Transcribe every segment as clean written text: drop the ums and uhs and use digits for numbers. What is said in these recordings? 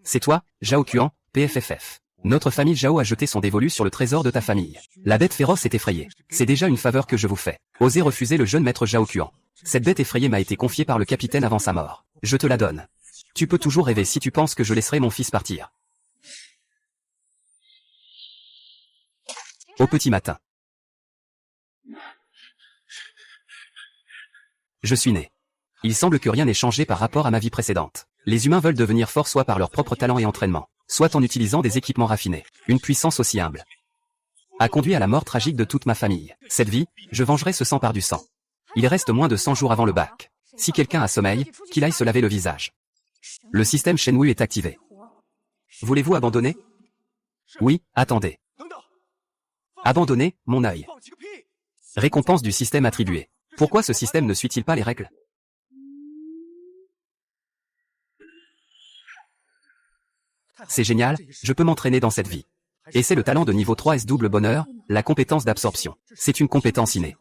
C'est toi, Zhao Kuan, PFFF. Notre famille Zhao a jeté son dévolu sur le trésor de ta famille. La bête féroce est effrayée. C'est déjà une faveur que je vous fais. Osez refuser le jeune maître Zhao Kuan. Cette bête effrayée m'a été confiée par le capitaine avant sa mort. Je te la donne. Tu peux toujours rêver si tu penses que je laisserai mon fils partir. Au petit matin. Je suis né. Il semble que rien n'ait changé par rapport à ma vie précédente. Les humains veulent devenir forts soit par leur propre talent et entraînement, soit en utilisant des équipements raffinés. Une puissance aussi humble a conduit à la mort tragique de toute ma famille. Cette vie, je vengerai ce sang par du sang. Il reste moins de 100 jours avant le bac. Si quelqu'un a sommeil, qu'il aille se laver le visage. Le système Shenwu est activé. Voulez-vous abandonner? Oui, attendez. Abandonner, mon œil. Récompense du système attribuée. Pourquoi ce système ne suit-il pas les règles? C'est génial, je peux m'entraîner dans cette vie. Et c'est le talent de niveau 3S double bonheur, la compétence d'absorption. C'est une compétence innée.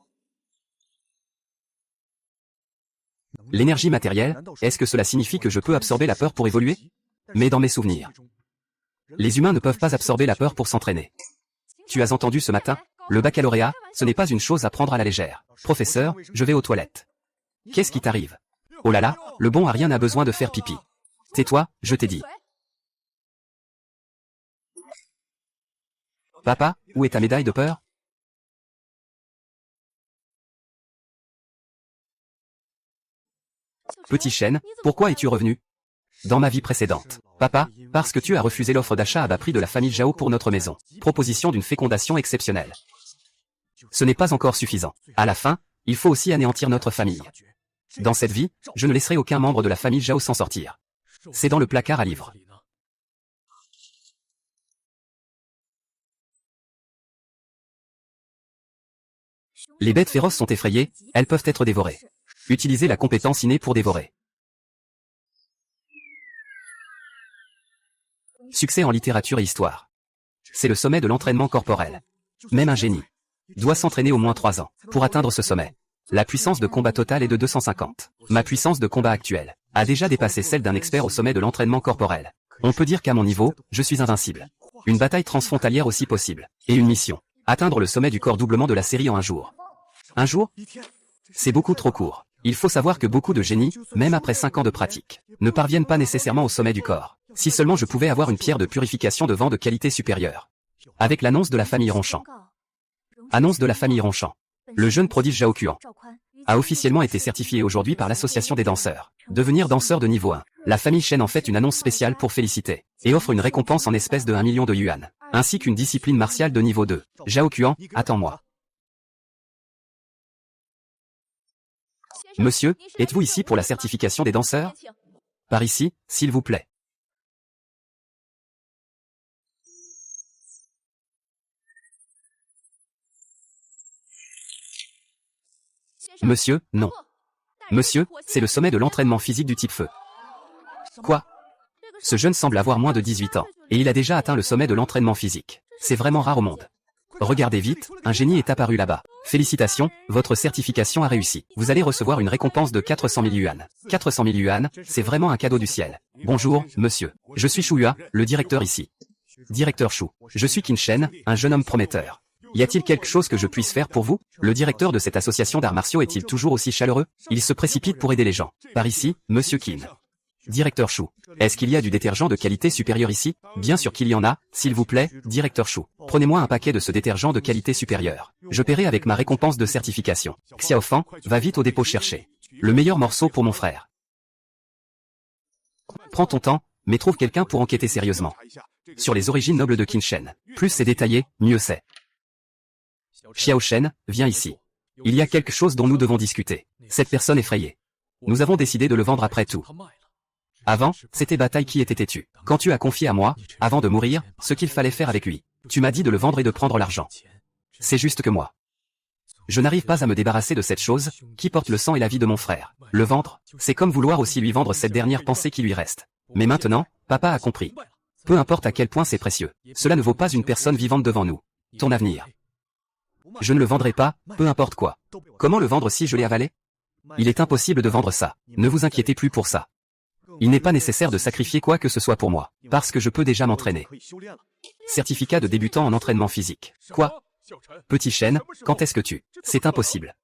L'énergie matérielle, est-ce que cela signifie que je peux absorber la peur pour évoluer? Mais dans mes souvenirs, les humains ne peuvent pas absorber la peur pour s'entraîner. Tu as entendu ce matin? Le baccalauréat, ce n'est pas une chose à prendre à la légère. Professeur, je vais aux toilettes. Qu'est-ce qui t'arrive? Oh là là, le bon Arien a besoin de faire pipi. Tais-toi, je t'ai dit. Papa, où est ta médaille de peur? Petit chêne, pourquoi es-tu revenu? Dans ma vie précédente. Papa, parce que tu as refusé l'offre d'achat à bas prix de la famille Zhao pour notre maison. Proposition d'une fécondation exceptionnelle. Ce n'est pas encore suffisant. À la fin, il faut aussi anéantir notre famille. Dans cette vie, je ne laisserai aucun membre de la famille Zhao s'en sortir. C'est dans le placard à livres. Les bêtes féroces sont effrayées, elles peuvent être dévorées. Utilisez la compétence innée pour dévorer. Succès en littérature et histoire. C'est le sommet de l'entraînement corporel. Même un génie doit s'entraîner au moins 3 ans pour atteindre ce sommet. La puissance de combat totale est de 250. Ma puissance de combat actuelle a déjà dépassé celle d'un expert au sommet de l'entraînement corporel. On peut dire qu'à mon niveau, je suis invincible. Une bataille transfrontalière aussi possible. Et une mission. Atteindre le sommet du corps doublement de la série en un jour. Un jour? C'est beaucoup trop court. Il faut savoir que beaucoup de génies, même après 5 ans de pratique, ne parviennent pas nécessairement au sommet du corps. Si seulement je pouvais avoir une pierre de purification de vent de qualité supérieure. Avec l'annonce de la famille Ronchamp. Annonce de la famille Ronchamp. Le jeune prodige Zhao Kuan a officiellement été certifié aujourd'hui par l'association des danseurs. Devenir danseur de niveau 1. La famille Shen en fait une annonce spéciale pour féliciter, et offre une récompense en espèces de 1 million de yuan, ainsi qu'une discipline martiale de niveau 2. Zhao Kuan, attends-moi. Monsieur, êtes-vous ici pour la certification des danseurs? Par ici, s'il vous plaît. Monsieur, non. Monsieur, c'est le sommet de l'entraînement physique du type feu. Quoi? Ce jeune semble avoir moins de 18 ans, et il a déjà atteint le sommet de l'entraînement physique. C'est vraiment rare au monde. Regardez vite, un génie est apparu là-bas. Félicitations, votre certification a réussi. Vous allez recevoir une récompense de 400 000 yuan. 400 000 yuan, c'est vraiment un cadeau du ciel. Bonjour, monsieur. Je suis Shu Yua, le directeur ici. Directeur Shu. Je suis Qin Shen, un jeune homme prometteur. Y a-t-il quelque chose que je puisse faire pour vous? Le directeur de cette association d'arts martiaux est-il toujours aussi chaleureux? Il se précipite pour aider les gens. Par ici, monsieur Qin. Directeur Shu. Est-ce qu'il y a du détergent de qualité supérieure ici? Bien sûr qu'il y en a, s'il vous plaît, directeur Shu. Prenez-moi un paquet de ce détergent de qualité supérieure. Je paierai avec ma récompense de certification. Xiaofan, va vite au dépôt chercher le meilleur morceau pour mon frère. Prends ton temps, mais trouve quelqu'un pour enquêter sérieusement sur les origines nobles de Qin Shen. Plus c'est détaillé, mieux c'est. Xiao Shen, viens ici. Il y a quelque chose dont nous devons discuter. Cette personne effrayée. Nous avons décidé de le vendre après tout. Avant, c'était Bataille qui était têtu. Quand tu as confié à moi, avant de mourir, ce qu'il fallait faire avec lui, tu m'as dit de le vendre et de prendre l'argent. C'est juste que moi, je n'arrive pas à me débarrasser de cette chose, qui porte le sang et la vie de mon frère. Le vendre, c'est comme vouloir aussi lui vendre cette dernière pensée qui lui reste. Mais maintenant, papa a compris. Peu importe à quel point c'est précieux, cela ne vaut pas une personne vivante devant nous. Ton avenir. Je ne le vendrai pas, peu importe quoi. Comment le vendre si je l'ai avalé? Il est impossible de vendre ça. Ne vous inquiétez plus pour ça. Il n'est pas nécessaire de sacrifier quoi que ce soit pour moi, parce que je peux déjà m'entraîner. Certificat de débutant en entraînement physique. Quoi? Petit chêne, quand est-ce que tu... C'est impossible.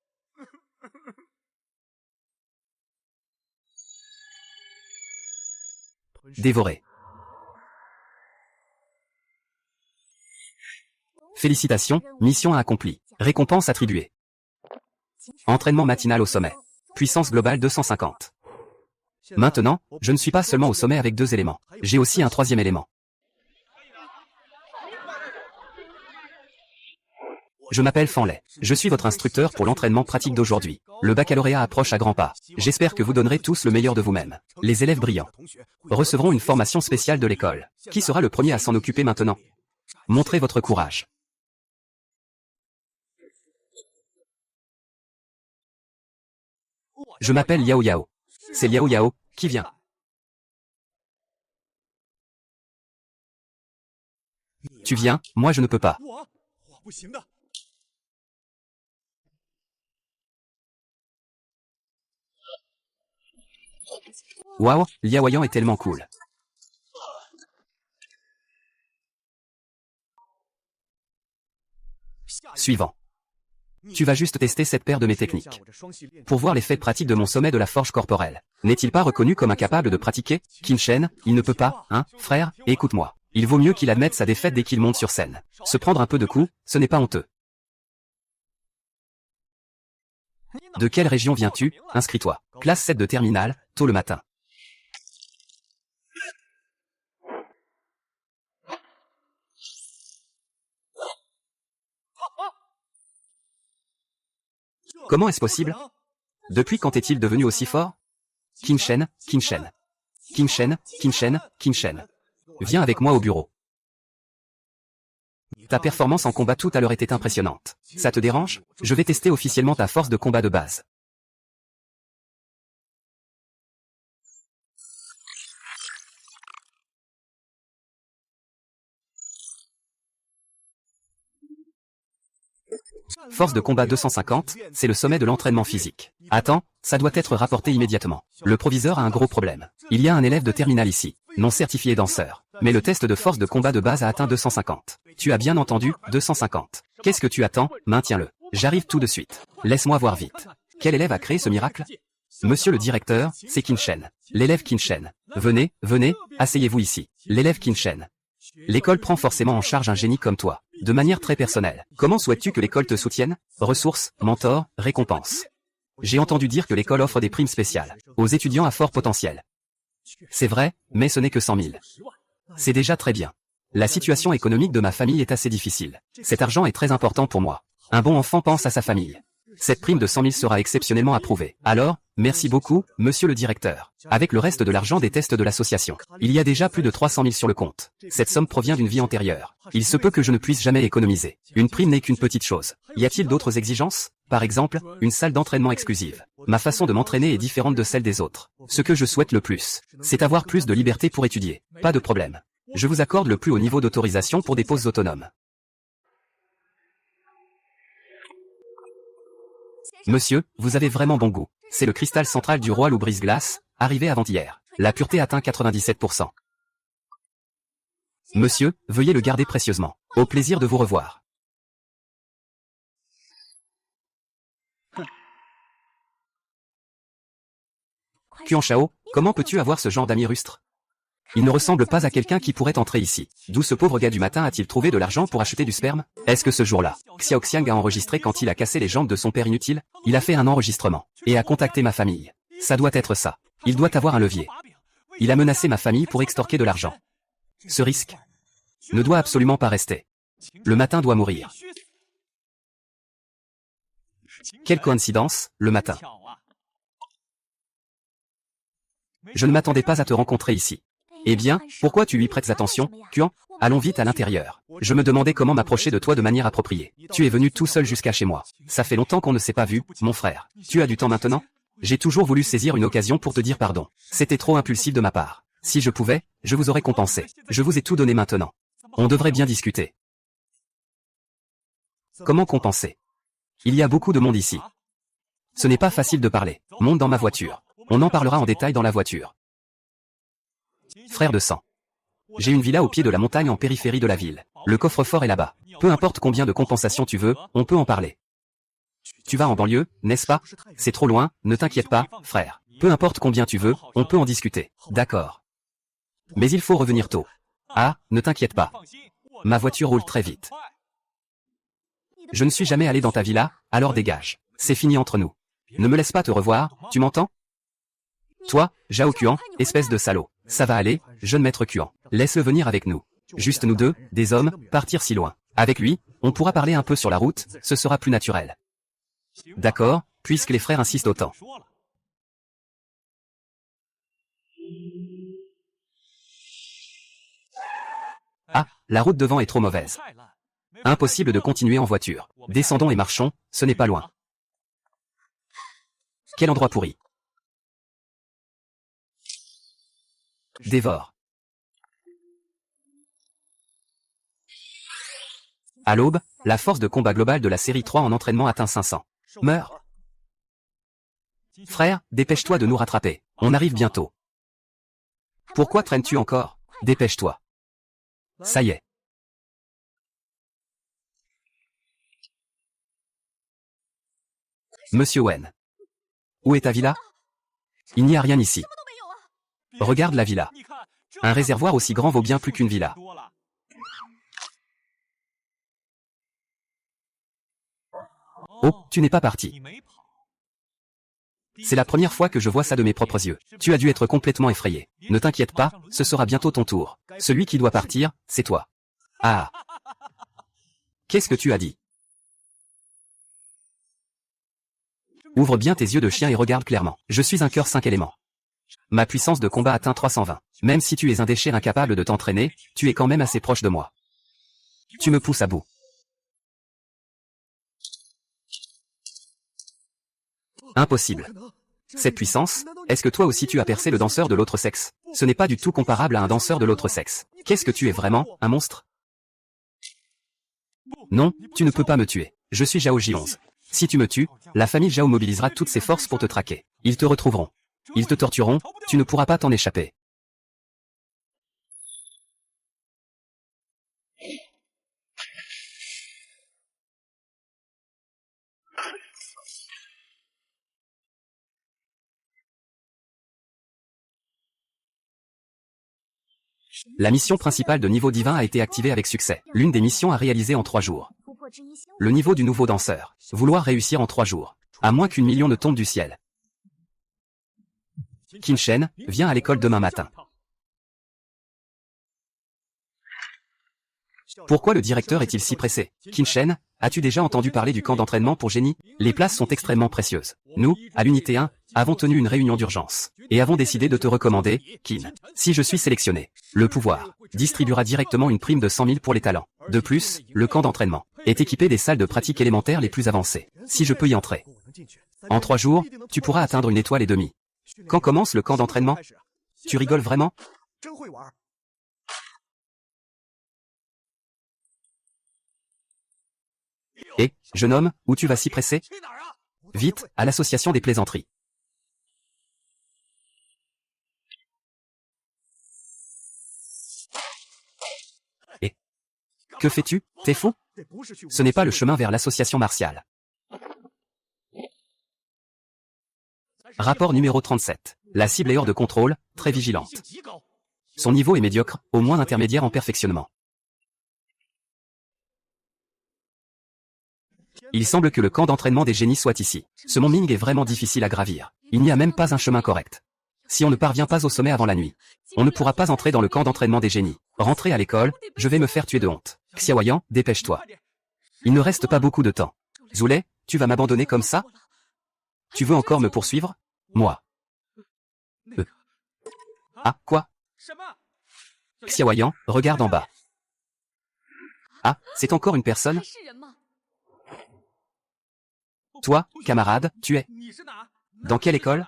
Dévorer. Félicitations, mission accomplie. Récompense attribuée. Entraînement matinal au sommet. Puissance globale 250. Maintenant, je ne suis pas seulement au sommet avec 2 éléments. J'ai aussi un 3e élément. Je m'appelle Fanley. Je suis votre instructeur pour l'entraînement pratique d'aujourd'hui. Le baccalauréat approche à grands pas. J'espère que vous donnerez tous le meilleur de vous-même. Les élèves brillants recevront une formation spéciale de l'école. Qui sera le premier à s'en occuper maintenant? Montrez votre courage. Je m'appelle Yao Yao. C'est Liao Yao, qui vient. Tu viens, moi je ne peux pas. Waouh, Liao Yang est tellement cool. Suivant. Tu vas juste tester cette paire de mes techniques. Pour voir l'effet pratique de mon sommet de la forge corporelle. N'est-il pas reconnu comme incapable de pratiquer? Qin Shen, il ne peut pas, hein, frère, écoute-moi. Il vaut mieux qu'il admette sa défaite dès qu'il monte sur scène. Se prendre un peu de coups, ce n'est pas honteux. De quelle région viens-tu? Inscris-toi. Classe 7 de terminale, tôt le matin. Comment est-ce possible? Depuis quand est-il devenu aussi fort? Qin Shen, Qin Shen. Qin Shen, Qin Shen, Qin Shen. Viens avec moi au bureau. Ta performance en combat tout à l'heure était impressionnante. Ça te dérange? Je vais tester officiellement ta force de combat de base. Force de combat 250, c'est le sommet de l'entraînement physique. Attends, ça doit être rapporté immédiatement. Le proviseur a un gros problème. Il y a un élève de terminale ici, non certifié danseur. Mais le test de force de combat de base a atteint 250. Tu as bien entendu, 250. Qu'est-ce que tu attends? Maintiens-le. J'arrive tout de suite. Laisse-moi voir vite. Quel élève a créé ce miracle? Monsieur le directeur, c'est Qin Shen. L'élève Qin Shen. Venez, venez, asseyez-vous ici. L'élève Qin Shen. L'école prend forcément en charge un génie comme toi, de manière très personnelle. Comment souhaites-tu que l'école te soutienne? Ressources, mentors, récompenses. J'ai entendu dire que l'école offre des primes spéciales aux étudiants à fort potentiel. C'est vrai, mais ce n'est que 100 000. C'est déjà très bien. La situation économique de ma famille est assez difficile. Cet argent est très important pour moi. Un bon enfant pense à sa famille. Cette prime de 100 000 sera exceptionnellement approuvée. Alors, merci beaucoup, monsieur le directeur. Avec le reste de l'argent des tests de l'association, il y a déjà plus de 300 000 sur le compte. Cette somme provient d'une vie antérieure. Il se peut que je ne puisse jamais économiser. Une prime n'est qu'une petite chose. Y a-t-il d'autres exigences? Par exemple, une salle d'entraînement exclusive. Ma façon de m'entraîner est différente de celle des autres. Ce que je souhaite le plus, c'est avoir plus de liberté pour étudier. Pas de problème. Je vous accorde le plus haut niveau d'autorisation pour des pauses autonomes. Monsieur, vous avez vraiment bon goût. C'est le cristal central du roi loup brise-glace, arrivé avant-hier. La pureté atteint 97%. Monsieur, veuillez le garder précieusement. Au plaisir de vous revoir. Quan Shao, comment peux-tu avoir ce genre d'ami rustre? Il ne ressemble pas à quelqu'un qui pourrait entrer ici. D'où ce pauvre gars du matin a-t-il trouvé de l'argent pour acheter du sperme? Est-ce que ce jour-là, Xiao Xiang a enregistré quand il a cassé les jambes de son père inutile? Il a fait un enregistrement et a contacté ma famille. Ça doit être ça. Il doit avoir un levier. Il a menacé ma famille pour extorquer de l'argent. Ce risque ne doit absolument pas rester. Le matin doit mourir. Quelle coïncidence, le matin. Je ne m'attendais pas à te rencontrer ici. Eh bien, pourquoi tu lui prêtes attention, Quan? Allons vite à l'intérieur. Je me demandais comment m'approcher de toi de manière appropriée. Tu es venu tout seul jusqu'à chez moi. Ça fait longtemps qu'on ne s'est pas vu, mon frère. Tu as du temps maintenant? J'ai toujours voulu saisir une occasion pour te dire pardon. C'était trop impulsif de ma part. Si je pouvais, je vous aurais compensé. Je vous ai tout donné maintenant. On devrait bien discuter. Comment compenser? Il y a beaucoup de monde ici. Ce n'est pas facile de parler. Monte dans ma voiture. On en parlera en détail dans la voiture. frère de sang. J'ai une villa au pied de la montagne en périphérie de la ville. Le coffre-fort est là-bas. Peu importe combien de compensations tu veux, on peut en parler. Tu vas en banlieue, n'est-ce pas? C'est trop loin, ne t'inquiète pas, frère. Peu importe combien tu veux, on peut en discuter. D'accord. Mais il faut revenir tôt. Ah, ne t'inquiète pas. Ma voiture roule très vite. Je ne suis jamais allé dans ta villa, alors dégage. C'est fini entre nous. Ne me laisse pas te revoir, tu m'entends? Toi, Zhao Kuan, espèce de salaud. Ça va aller, jeune maître Kuan. Laisse-le venir avec nous. Juste nous deux, des hommes, partir si loin. Avec lui, on pourra parler un peu sur la route, ce sera plus naturel. D'accord, puisque les frères insistent autant. Ah, la route devant est trop mauvaise. Impossible de continuer en voiture. Descendons et marchons, ce n'est pas loin. Quel endroit pourri. Dévore. À l'aube, la force de combat globale de la série 3 en entraînement atteint 500. Meurs. Frère, dépêche-toi de nous rattraper. On arrive bientôt. Pourquoi traînes-tu encore? Dépêche-toi. Ça y est. Monsieur Wen. Où est ta villa? Il n'y a rien ici. Regarde la villa. Un réservoir aussi grand vaut bien plus qu'une villa. Oh, tu n'es pas parti. C'est la première fois que je vois ça de mes propres yeux. Tu as dû être complètement effrayé. Ne t'inquiète pas, ce sera bientôt ton tour. Celui qui doit partir, c'est toi. Ah. Qu'est-ce que tu as dit? Ouvre bien tes yeux de chien et regarde clairement. Je suis un cœur 5 éléments. Ma puissance de combat atteint 320. Même si tu es un déchet incapable de t'entraîner, tu es quand même assez proche de moi. Tu me pousses à bout. Impossible. Cette puissance, est-ce que toi aussi tu as percé le danseur de l'autre sexe? Ce n'est pas du tout comparable à un danseur de l'autre sexe. Qu'est-ce que tu es vraiment, un monstre? Non, tu ne peux pas me tuer. Je suis Zhao J11. Si tu me tues, la famille Zhao mobilisera toutes ses forces pour te traquer. Ils te retrouveront. Ils te tortureront, tu ne pourras pas t'en échapper. La mission principale de niveau divin a été activée avec succès. L'une des missions à réaliser en 3 jours. Le niveau du nouveau danseur. Vouloir réussir en 3 jours. À moins qu'une million ne tombe du ciel. Qin Shen, viens à l'école demain matin. Pourquoi le directeur est-il si pressé? Qin Shen, as-tu déjà entendu parler du camp d'entraînement pour génie? Les places sont extrêmement précieuses. Nous, à l'unité 1, avons tenu une réunion d'urgence. Et avons décidé de te recommander, Qin. Si je suis sélectionné, le pouvoir distribuera directement une prime de 100 000 pour les talents. De plus, le camp d'entraînement est équipé des salles de pratique élémentaires les plus avancées. Si je peux y entrer. En 3 jours, tu pourras atteindre une étoile et demie. Quand commence le camp d'entraînement? Tu rigoles vraiment? Et, jeune homme, où tu vas si pressé? Vite, à l'association des plaisanteries. Et que fais-tu? T'es fou? Ce n'est pas le chemin vers l'association martiale. Rapport numéro 37. La cible est hors de contrôle, très vigilante. Son niveau est médiocre, au moins intermédiaire en perfectionnement. Il semble que le camp d'entraînement des génies soit ici. Ce Mont Ming est vraiment difficile à gravir. Il n'y a même pas un chemin correct. Si on ne parvient pas au sommet avant la nuit, on ne pourra pas entrer dans le camp d'entraînement des génies. Rentrer à l'école, je vais me faire tuer de honte. Xiaoyan, dépêche-toi. Il ne reste pas beaucoup de temps. Zoulai, tu vas m'abandonner comme ça? Tu veux encore me poursuivre? Moi. Ah, quoi? Xiaoyan, regarde en bas. Ah, c'est encore une personne? Toi, camarade, tu es... Dans quelle école?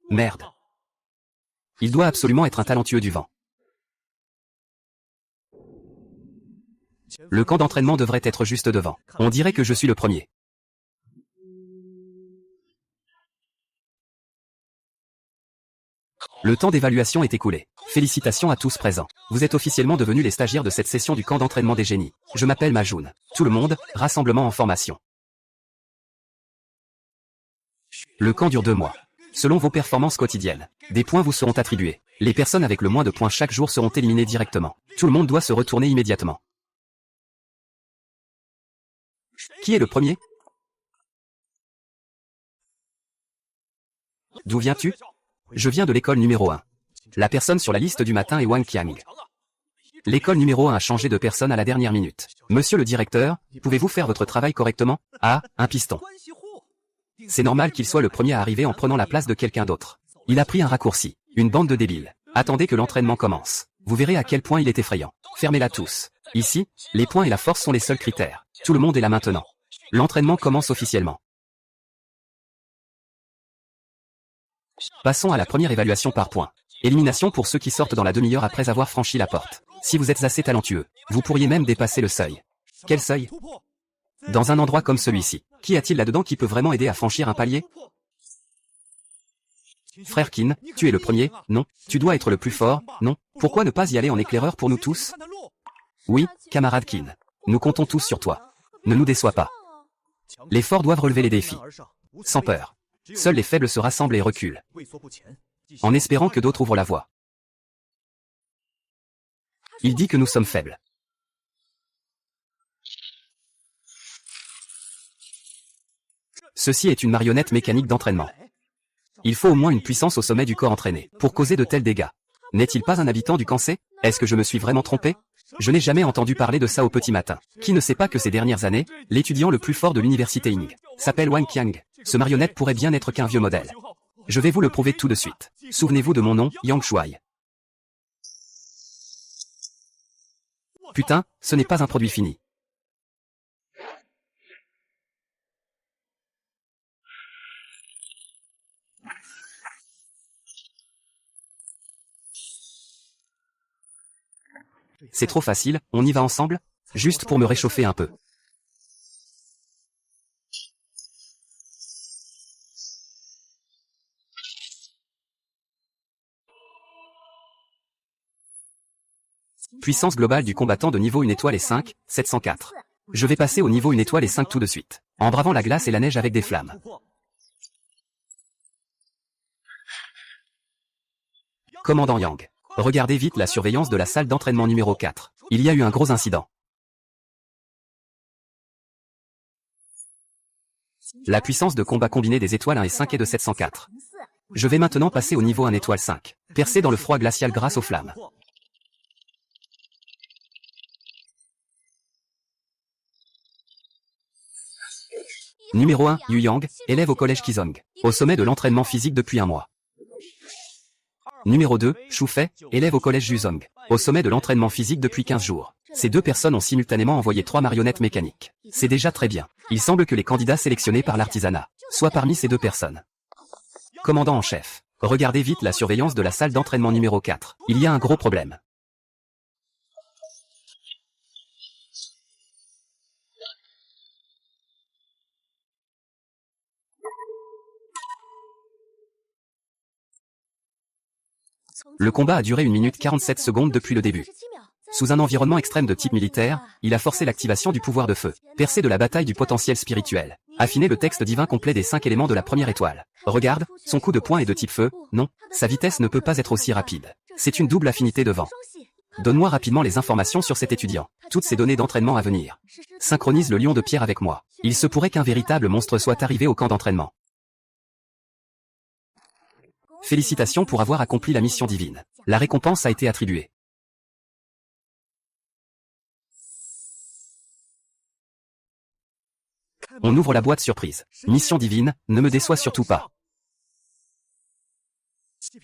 Merde. Il doit absolument être un talentueux du vent. Le camp d'entraînement devrait être juste devant. On dirait que je suis le premier. Le temps d'évaluation est écoulé. Félicitations à tous présents. Vous êtes officiellement devenus les stagiaires de cette session du camp d'entraînement des génies. Je m'appelle Majoun. Tout le monde, rassemblement en formation. Le camp dure 2 mois. Selon vos performances quotidiennes, des points vous seront attribués. Les personnes avec le moins de points chaque jour seront éliminées directement. Tout le monde doit se retourner immédiatement. Qui est le premier? D'où viens-tu? Je viens de l'école numéro 1. La personne sur la liste du matin est Wang Qiang. L'école numéro 1 a changé de personne à la dernière minute. Monsieur le directeur, pouvez-vous faire votre travail correctement? Ah, un piston. C'est normal qu'il soit le premier à arriver en prenant la place de quelqu'un d'autre. Il a pris un raccourci. Une bande de débiles. Attendez que l'entraînement commence. Vous verrez à quel point il est effrayant. Fermez-la tous. Ici, les points et la force sont les seuls critères. Tout le monde est là maintenant. L'entraînement commence officiellement. Passons à la première évaluation par points. Élimination pour ceux qui sortent dans la demi-heure après avoir franchi la porte. Si vous êtes assez talentueux, vous pourriez même dépasser le seuil. Quel seuil? Dans un endroit comme celui-ci, qu'y a-t-il là-dedans qui peut vraiment aider à franchir un palier? Frère Qin, tu es le premier, non? Tu dois être le plus fort, non? Pourquoi ne pas y aller en éclaireur pour nous tous? Oui, camarade Qin. Nous comptons tous sur toi. Ne nous déçois pas. Les forts doivent relever les défis. Sans peur. Seuls les faibles se rassemblent et reculent. En espérant que d'autres ouvrent la voie. Il dit que nous sommes faibles. Ceci est une marionnette mécanique d'entraînement. Il faut au moins une puissance au sommet du corps entraîné pour causer de tels dégâts. N'est-il pas un habitant du Kansai? Est-ce que je me suis vraiment trompé? Je n'ai jamais entendu parler de ça au petit matin. Qui ne sait pas que ces dernières années, l'étudiant le plus fort de l'université Ying s'appelle Wang Qiang. Ce marionnette pourrait bien n'être qu'un vieux modèle. Je vais vous le prouver tout de suite. Souvenez-vous de mon nom, Yang Shuai. Putain, ce n'est pas un produit fini. C'est trop facile, on y va ensemble? Juste pour me réchauffer un peu. Puissance globale du combattant de niveau 1 étoile et 5, 704. Je vais passer au niveau 1 étoile et 5 tout de suite, en bravant la glace et la neige avec des flammes. Commandant Yang. Regardez vite la surveillance de la salle d'entraînement numéro 4. Il y a eu un gros incident. La puissance de combat combinée des étoiles 1 et 5 est de 704. Je vais maintenant passer au niveau 1 étoile 5, percé dans le froid glacial grâce aux flammes. Numéro 1, Yu Yang, élève au collège Qizong, au sommet de l'entraînement physique depuis 1 mois. Numéro 2, Shu Fei, élève au collège Juzong, au sommet de l'entraînement physique depuis 15 jours. Ces 2 personnes ont simultanément envoyé 3 marionnettes mécaniques. C'est déjà très bien. Il semble que les candidats sélectionnés par l'artisanat soient parmi ces 2 personnes. Commandant en chef, regardez vite la surveillance de la salle d'entraînement numéro 4. Il y a un gros problème. Le combat a duré 1 minute 47 secondes depuis le début. Sous un environnement extrême de type militaire, il a forcé l'activation du pouvoir de feu, percé de la bataille du potentiel spirituel, affiné le texte divin complet des 5 éléments de la première étoile. Regarde, son coup de poing est de type feu, non, sa vitesse ne peut pas être aussi rapide. C'est une double affinité de vent. Donne-moi rapidement les informations sur cet étudiant, toutes ces données d'entraînement à venir. Synchronise le lion de pierre avec moi. Il se pourrait qu'un véritable monstre soit arrivé au camp d'entraînement. Félicitations pour avoir accompli la mission divine. La récompense a été attribuée. On ouvre la boîte surprise. Mission divine, ne me déçois surtout pas.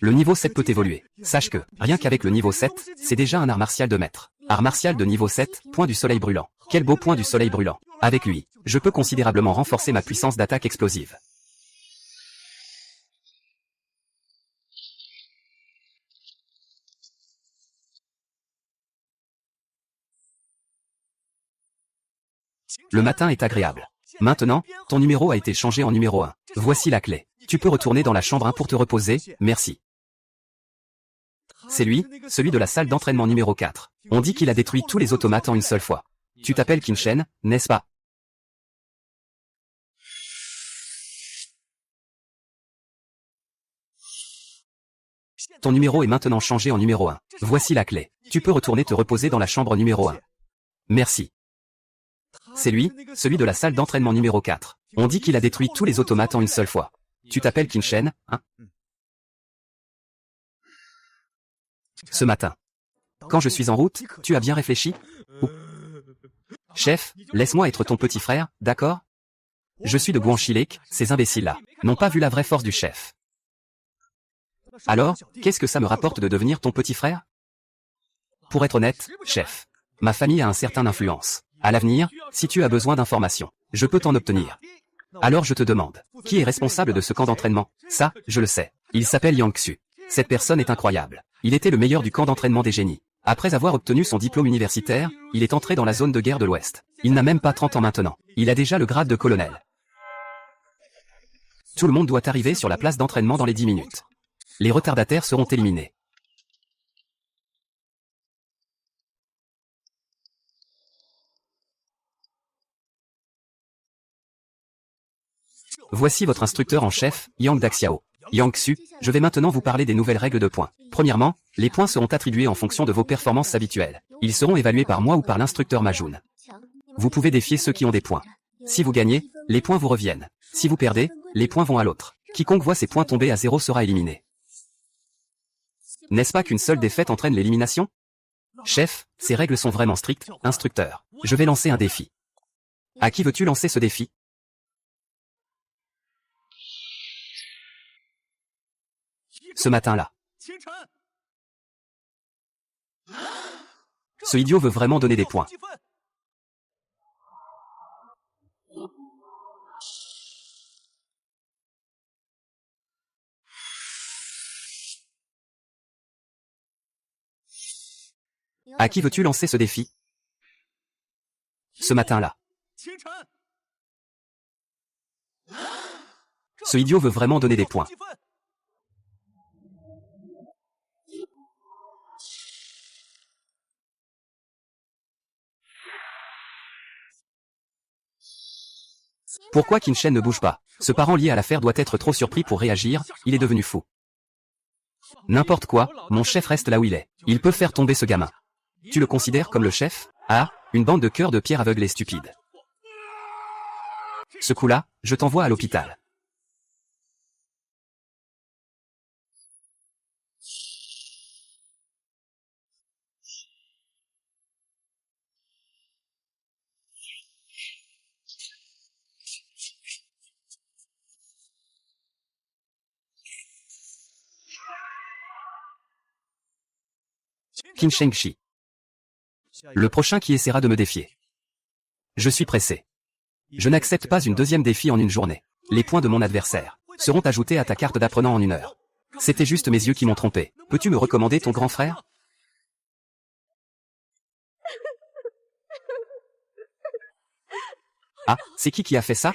Le niveau 7 peut évoluer. Sache que, rien qu'avec le niveau 7, c'est déjà un art martial de maître. Art martial de niveau 7, point du soleil brûlant. Quel beau point du soleil brûlant. Avec lui, je peux considérablement renforcer ma puissance d'attaque explosive. Le matin est agréable. Maintenant, ton numéro a été changé en numéro 1. Voici la clé. Tu peux retourner dans la chambre 1 pour te reposer, merci. C'est lui, celui de la salle d'entraînement numéro 4. On dit qu'il a détruit tous les automates en une seule fois. Tu t'appelles Qin, n'est-ce pas? Ton numéro est maintenant changé en numéro 1. Voici la clé. Tu peux retourner te reposer dans la chambre numéro 1. Merci. C'est lui, celui de la salle d'entraînement numéro 4. On dit qu'il a détruit tous les automates en une seule fois. Tu t'appelles Qin, hein? Ce matin. Quand je suis en route, tu as bien réfléchi? Chef, laisse-moi être ton petit frère, d'accord? Je suis de Guangxi Lake, ces imbéciles-là n'ont pas vu la vraie force du chef. Alors, qu'est-ce que ça me rapporte de devenir ton petit frère? Pour être honnête, chef, ma famille a un certain influence. À l'avenir, si tu as besoin d'informations, je peux t'en obtenir. Alors je te demande, qui est responsable de ce camp d'entraînement? Ça, je le sais. Il s'appelle Yang Xu. Cette personne est incroyable. Il était le meilleur du camp d'entraînement des génies. Après avoir obtenu son diplôme universitaire, il est entré dans la zone de guerre de l'Ouest. Il n'a même pas 30 ans maintenant. Il a déjà le grade de colonel. Tout le monde doit arriver sur la place d'entraînement dans les 10 minutes. Les retardataires seront éliminés. Voici votre instructeur en chef, Yang Daxiao. Yang Xu, je vais maintenant vous parler des nouvelles règles de points. Premièrement, les points seront attribués en fonction de vos performances habituelles. Ils seront évalués par moi ou par l'instructeur Majun. Vous pouvez défier ceux qui ont des points. Si vous gagnez, les points vous reviennent. Si vous perdez, les points vont à l'autre. Quiconque voit ses points tomber à 0 sera éliminé. N'est-ce pas qu'une seule défaite entraîne l'élimination? Chef, ces règles sont vraiment strictes, instructeur. Je vais lancer un défi. À qui veux-tu lancer ce défi? Ce matin-là. Ce idiot veut vraiment donner des points. À qui veux-tu lancer ce défi? Ce matin-là. Ce idiot veut vraiment donner des points. Pourquoi Qin ne bouge pas? Ce parent lié à l'affaire doit être trop surpris pour réagir, il est devenu fou. N'importe quoi, mon chef reste là où il est. Il peut faire tomber ce gamin. Tu le considères comme le chef? Ah, une bande de cœurs de pierre aveugles et stupides. Ce coup-là, je t'envoie à l'hôpital. Qin Shengxi. Le prochain qui essaiera de me défier. Je suis pressé. Je n'accepte pas une deuxième défi en une journée. Les points de mon adversaire seront ajoutés à ta carte d'apprenant en 1 heure. C'était juste mes yeux qui m'ont trompé. Peux-tu me recommander ton grand frère? Ah, c'est qui a fait ça?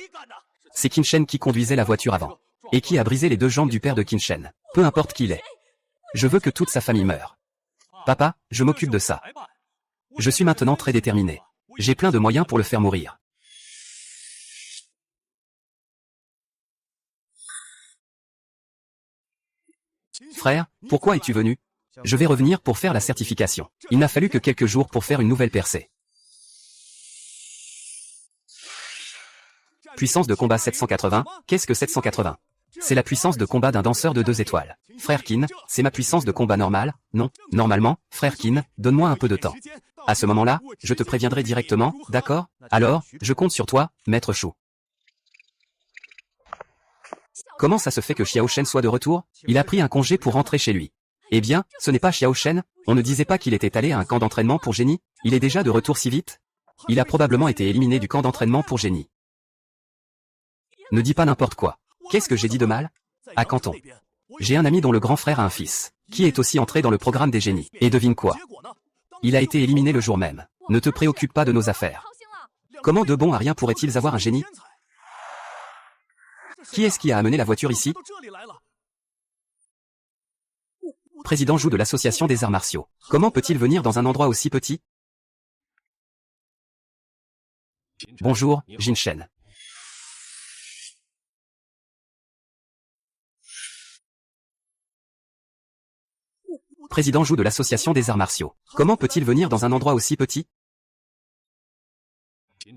C'est Qin qui conduisait la voiture avant. Et qui a brisé les 2 jambes du père de Qin. Peu importe qui il est. Je veux que toute sa famille meure. Papa, je m'occupe de ça. Je suis maintenant très déterminé. J'ai plein de moyens pour le faire mourir. Frère, pourquoi es-tu venu? Je vais revenir pour faire la certification. Il n'a fallu que quelques jours pour faire une nouvelle percée. Puissance de combat 780, qu'est-ce que 780? C'est la puissance de combat d'un danseur de 2 étoiles. Frère Qin, c'est ma puissance de combat normale? Non, normalement, frère Qin, donne-moi un peu de temps. À ce moment-là, je te préviendrai directement, d'accord? Alors, je compte sur toi, maître Shu. Comment ça se fait que Xiao Shen soit de retour? Il a pris un congé pour rentrer chez lui. Eh bien, ce n'est pas Xiao Shen? On ne disait pas qu'il était allé à un camp d'entraînement pour génie? Il est déjà de retour si vite? Il a probablement été éliminé du camp d'entraînement pour génie. Ne dis pas n'importe quoi. Qu'est-ce que j'ai dit de mal? À Canton. J'ai un ami dont le grand frère a un fils, qui est aussi entré dans le programme des génies. Et devine quoi? Il a été éliminé le jour même. Ne te préoccupe pas de nos affaires. Comment de bon à rien pourraient-ils avoir un génie? Qui est-ce qui a amené la voiture ici? Président Zhu de l'association des arts martiaux. Comment peut-il venir dans un endroit aussi petit? Bonjour, Jin Shen. Président Zhu de l'association des arts martiaux. Comment peut-il venir dans un endroit aussi petit?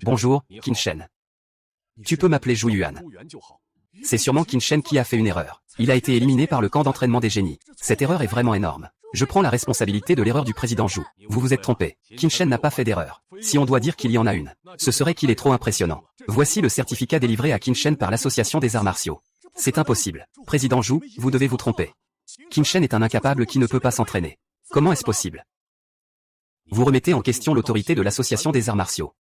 Bonjour, Qin Shen. Tu peux m'appeler Zhu Yuan. C'est sûrement Qin Shen qui a fait une erreur. Il a été éliminé par le camp d'entraînement des génies. Cette erreur est vraiment énorme. Je prends la responsabilité de l'erreur du président Zhu. Vous vous êtes trompé. Qin Shen n'a pas fait d'erreur. Si on doit dire qu'il y en a une, ce serait qu'il est trop impressionnant. Voici le certificat délivré à Qin Shen par l'association des arts martiaux. C'est impossible. Président Zhu, vous devez vous tromper. Qin Shen est un incapable qui ne peut pas s'entraîner. Comment est-ce possible? Vous remettez en question l'autorité de l'association des arts martiaux.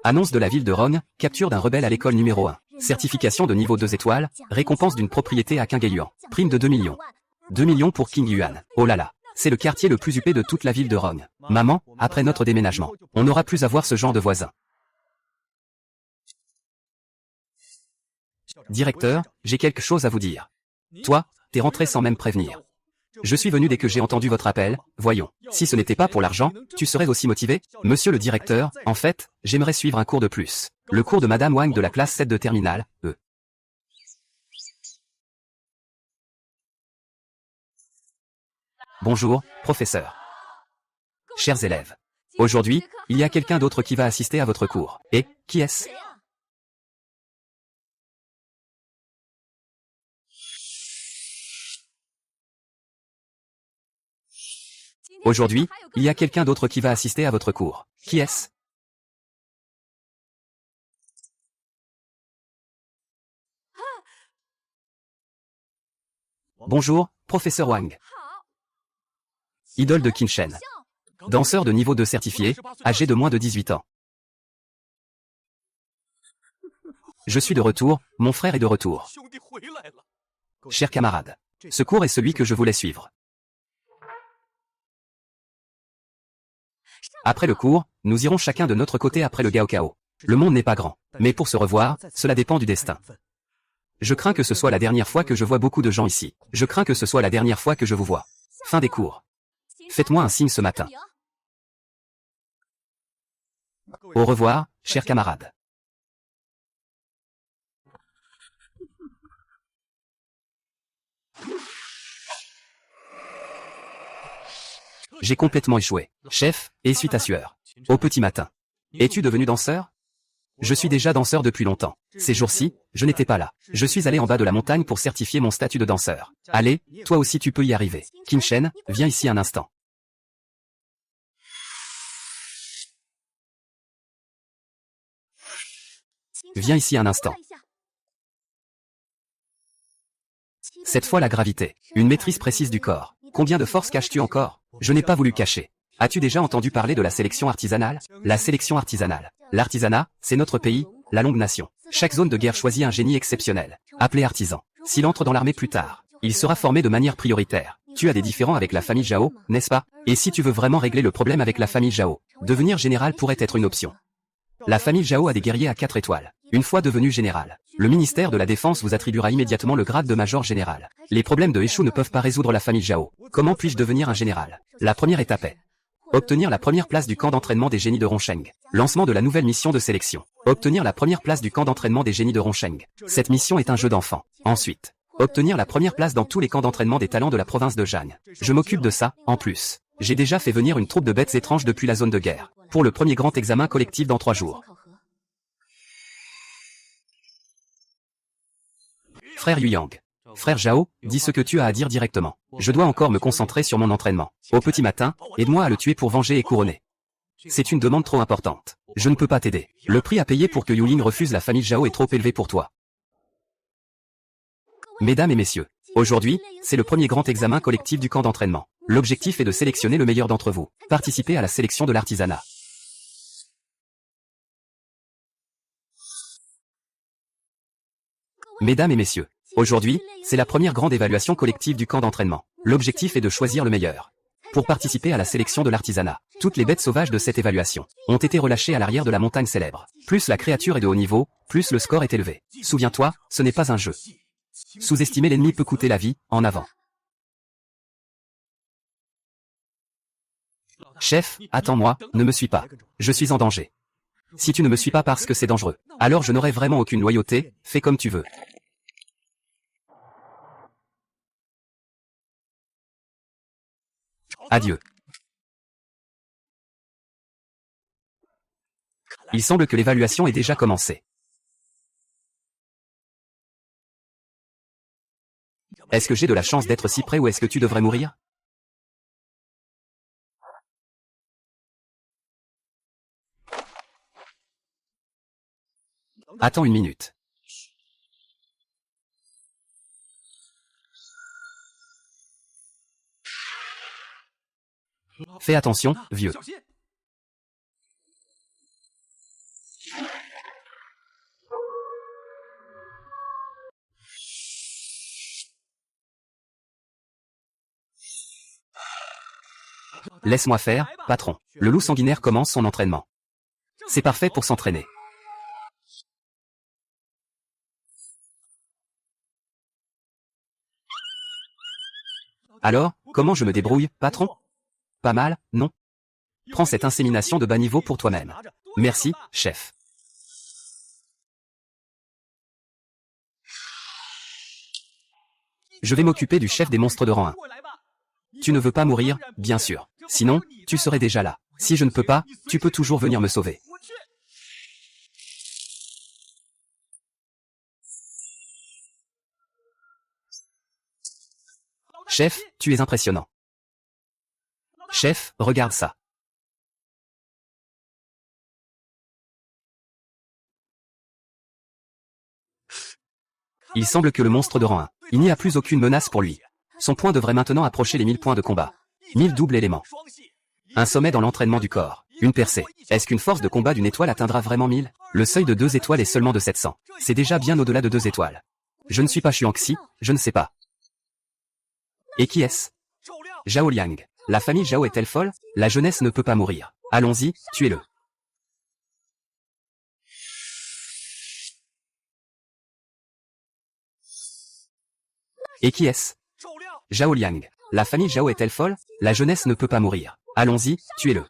Annonce de la ville de Rong, capture d'un rebelle à l'école numéro 1. Certification de niveau 2 étoiles, récompense d'une propriété à Qinghe Yuan. Prime de 2 millions. 2 millions pour King Yuan. Oh là là, c'est le quartier le plus huppé de toute la ville de Rong. Maman, après notre déménagement, on n'aura plus à voir ce genre de voisins. Directeur, j'ai quelque chose à vous dire. Toi, t'es rentré sans même prévenir. Je suis venu dès que j'ai entendu votre appel, voyons. Si ce n'était pas pour l'argent, tu serais aussi motivé? Monsieur le directeur, en fait, j'aimerais suivre un cours de plus. Le cours de Madame Wang de la classe 7 de terminale, Bonjour, professeur. Chers élèves. Aujourd'hui, il y a quelqu'un d'autre qui va assister à votre cours. Et, qui est-ce? Aujourd'hui, il y a quelqu'un d'autre qui va assister à votre cours. Qui est-ce? Bonjour, professeur Wang. Idole de Qin Shen. Danseur de niveau 2 certifié, âgé de moins de 18 ans. Je suis de retour, mon frère est de retour. Chers camarades, ce cours est celui que je voulais suivre. Après le cours, nous irons chacun de notre côté après le Gaokao. Le monde n'est pas grand, mais pour se revoir, cela dépend du destin. Je crains que ce soit la dernière fois que je vois beaucoup de gens ici. Je crains que ce soit la dernière fois que je vous vois. Fin des cours. Faites-moi un signe ce matin. Au revoir, chers camarades. J'ai complètement échoué. Chef, essuie ta sueur. Au petit matin. Es-tu devenu danseur? Je suis déjà danseur depuis longtemps. Ces jours-ci, je n'étais pas là. Je suis allé en bas de la montagne pour certifier mon statut de danseur. Allez, toi aussi tu peux y arriver. Qin Shen, viens ici un instant. Viens ici un instant. Cette fois la gravité. Une maîtrise précise du corps. Combien de force caches-tu encore? Je n'ai pas voulu cacher. As-tu déjà entendu parler de la sélection artisanale? La sélection artisanale. L'artisanat, c'est notre pays, la longue nation. Chaque zone de guerre choisit un génie exceptionnel, appelé artisan. S'il entre dans l'armée plus tard, il sera formé de manière prioritaire. Tu as des différends avec la famille Zhao, n'est-ce pas? Et si tu veux vraiment régler le problème avec la famille Zhao, devenir général pourrait être une option. La famille Zhao a des guerriers à 4 étoiles. Une fois devenu général, le ministère de la Défense vous attribuera immédiatement le grade de major général. Les problèmes de Eshu ne peuvent pas résoudre la famille Zhao. Comment puis-je devenir un général? La première étape est obtenir la première place du camp d'entraînement des génies de Rongsheng. Lancement de la nouvelle mission de sélection. Obtenir la première place du camp d'entraînement des génies de Rongsheng. Cette mission est un jeu d'enfant. Ensuite, obtenir la première place dans tous les camps d'entraînement des talents de la province de Jiang. Je m'occupe de ça, en plus. J'ai déjà fait venir une troupe de bêtes étranges depuis la zone de guerre. Pour le premier grand examen collectif dans 3 jours. Frère Yuyang. Frère Zhao, dis ce que tu as à dire directement. Je dois encore me concentrer sur mon entraînement. Au petit matin, aide-moi à le tuer pour venger et couronner. C'est une demande trop importante. Je ne peux pas t'aider. Le prix à payer pour que Yu Ling refuse la famille Zhao est trop élevé pour toi. Mesdames et messieurs, aujourd'hui, c'est le premier grand examen collectif du camp d'entraînement. L'objectif est de sélectionner le meilleur d'entre vous. Participez à la sélection de l'artisanat. Mesdames et messieurs, aujourd'hui, c'est la première grande évaluation collective du camp d'entraînement. L'objectif est de choisir le meilleur. Pour participer à la sélection de l'artisanat, toutes les bêtes sauvages de cette évaluation ont été relâchées à l'arrière de la montagne célèbre. Plus la créature est de haut niveau, plus le score est élevé. Souviens-toi, ce n'est pas un jeu. Sous-estimer l'ennemi peut coûter la vie, en avant. Chef, attends-moi, ne me suis pas. Je suis en danger. Si tu ne me suis pas parce que c'est dangereux, alors je n'aurai vraiment aucune loyauté, fais comme tu veux. Adieu. Il semble que l'évaluation ait déjà commencé. Est-ce que j'ai de la chance d'être si près ou est-ce que tu devrais mourir? Attends une minute. Fais attention, vieux. Laisse-moi faire, patron. Le loup sanguinaire commence son entraînement. C'est parfait pour s'entraîner. Alors, comment je me débrouille, patron? Pas mal, non? Prends cette insémination de bas niveau pour toi-même. Merci, chef. Je vais m'occuper du chef des monstres de rang 1. Tu ne veux pas mourir, bien sûr. Sinon, tu serais déjà là. Si je ne peux pas, tu peux toujours venir me sauver. Chef, tu es impressionnant. Chef, regarde ça. Il semble que le monstre de rang 1, il n'y a plus aucune menace pour lui. Son point devrait maintenant approcher les 1000 points de combat. 1000 doubles éléments. Un sommet dans l'entraînement du corps. Une percée. Est-ce qu'une force de combat d'une étoile atteindra vraiment 1000? Le seuil de 2 étoiles est seulement de 700. C'est déjà bien au-delà de 2 étoiles. Je ne suis pas Xuanxi, je ne sais pas. Et qui est-ce? Zhao Liang. La famille Zhao est-elle folle? La jeunesse ne peut pas mourir. Allons-y, tuez-le. Et qui est-ce? Zhao Liang. La famille Zhao est-elle folle? La jeunesse ne peut pas mourir. Allons-y, tuez-le.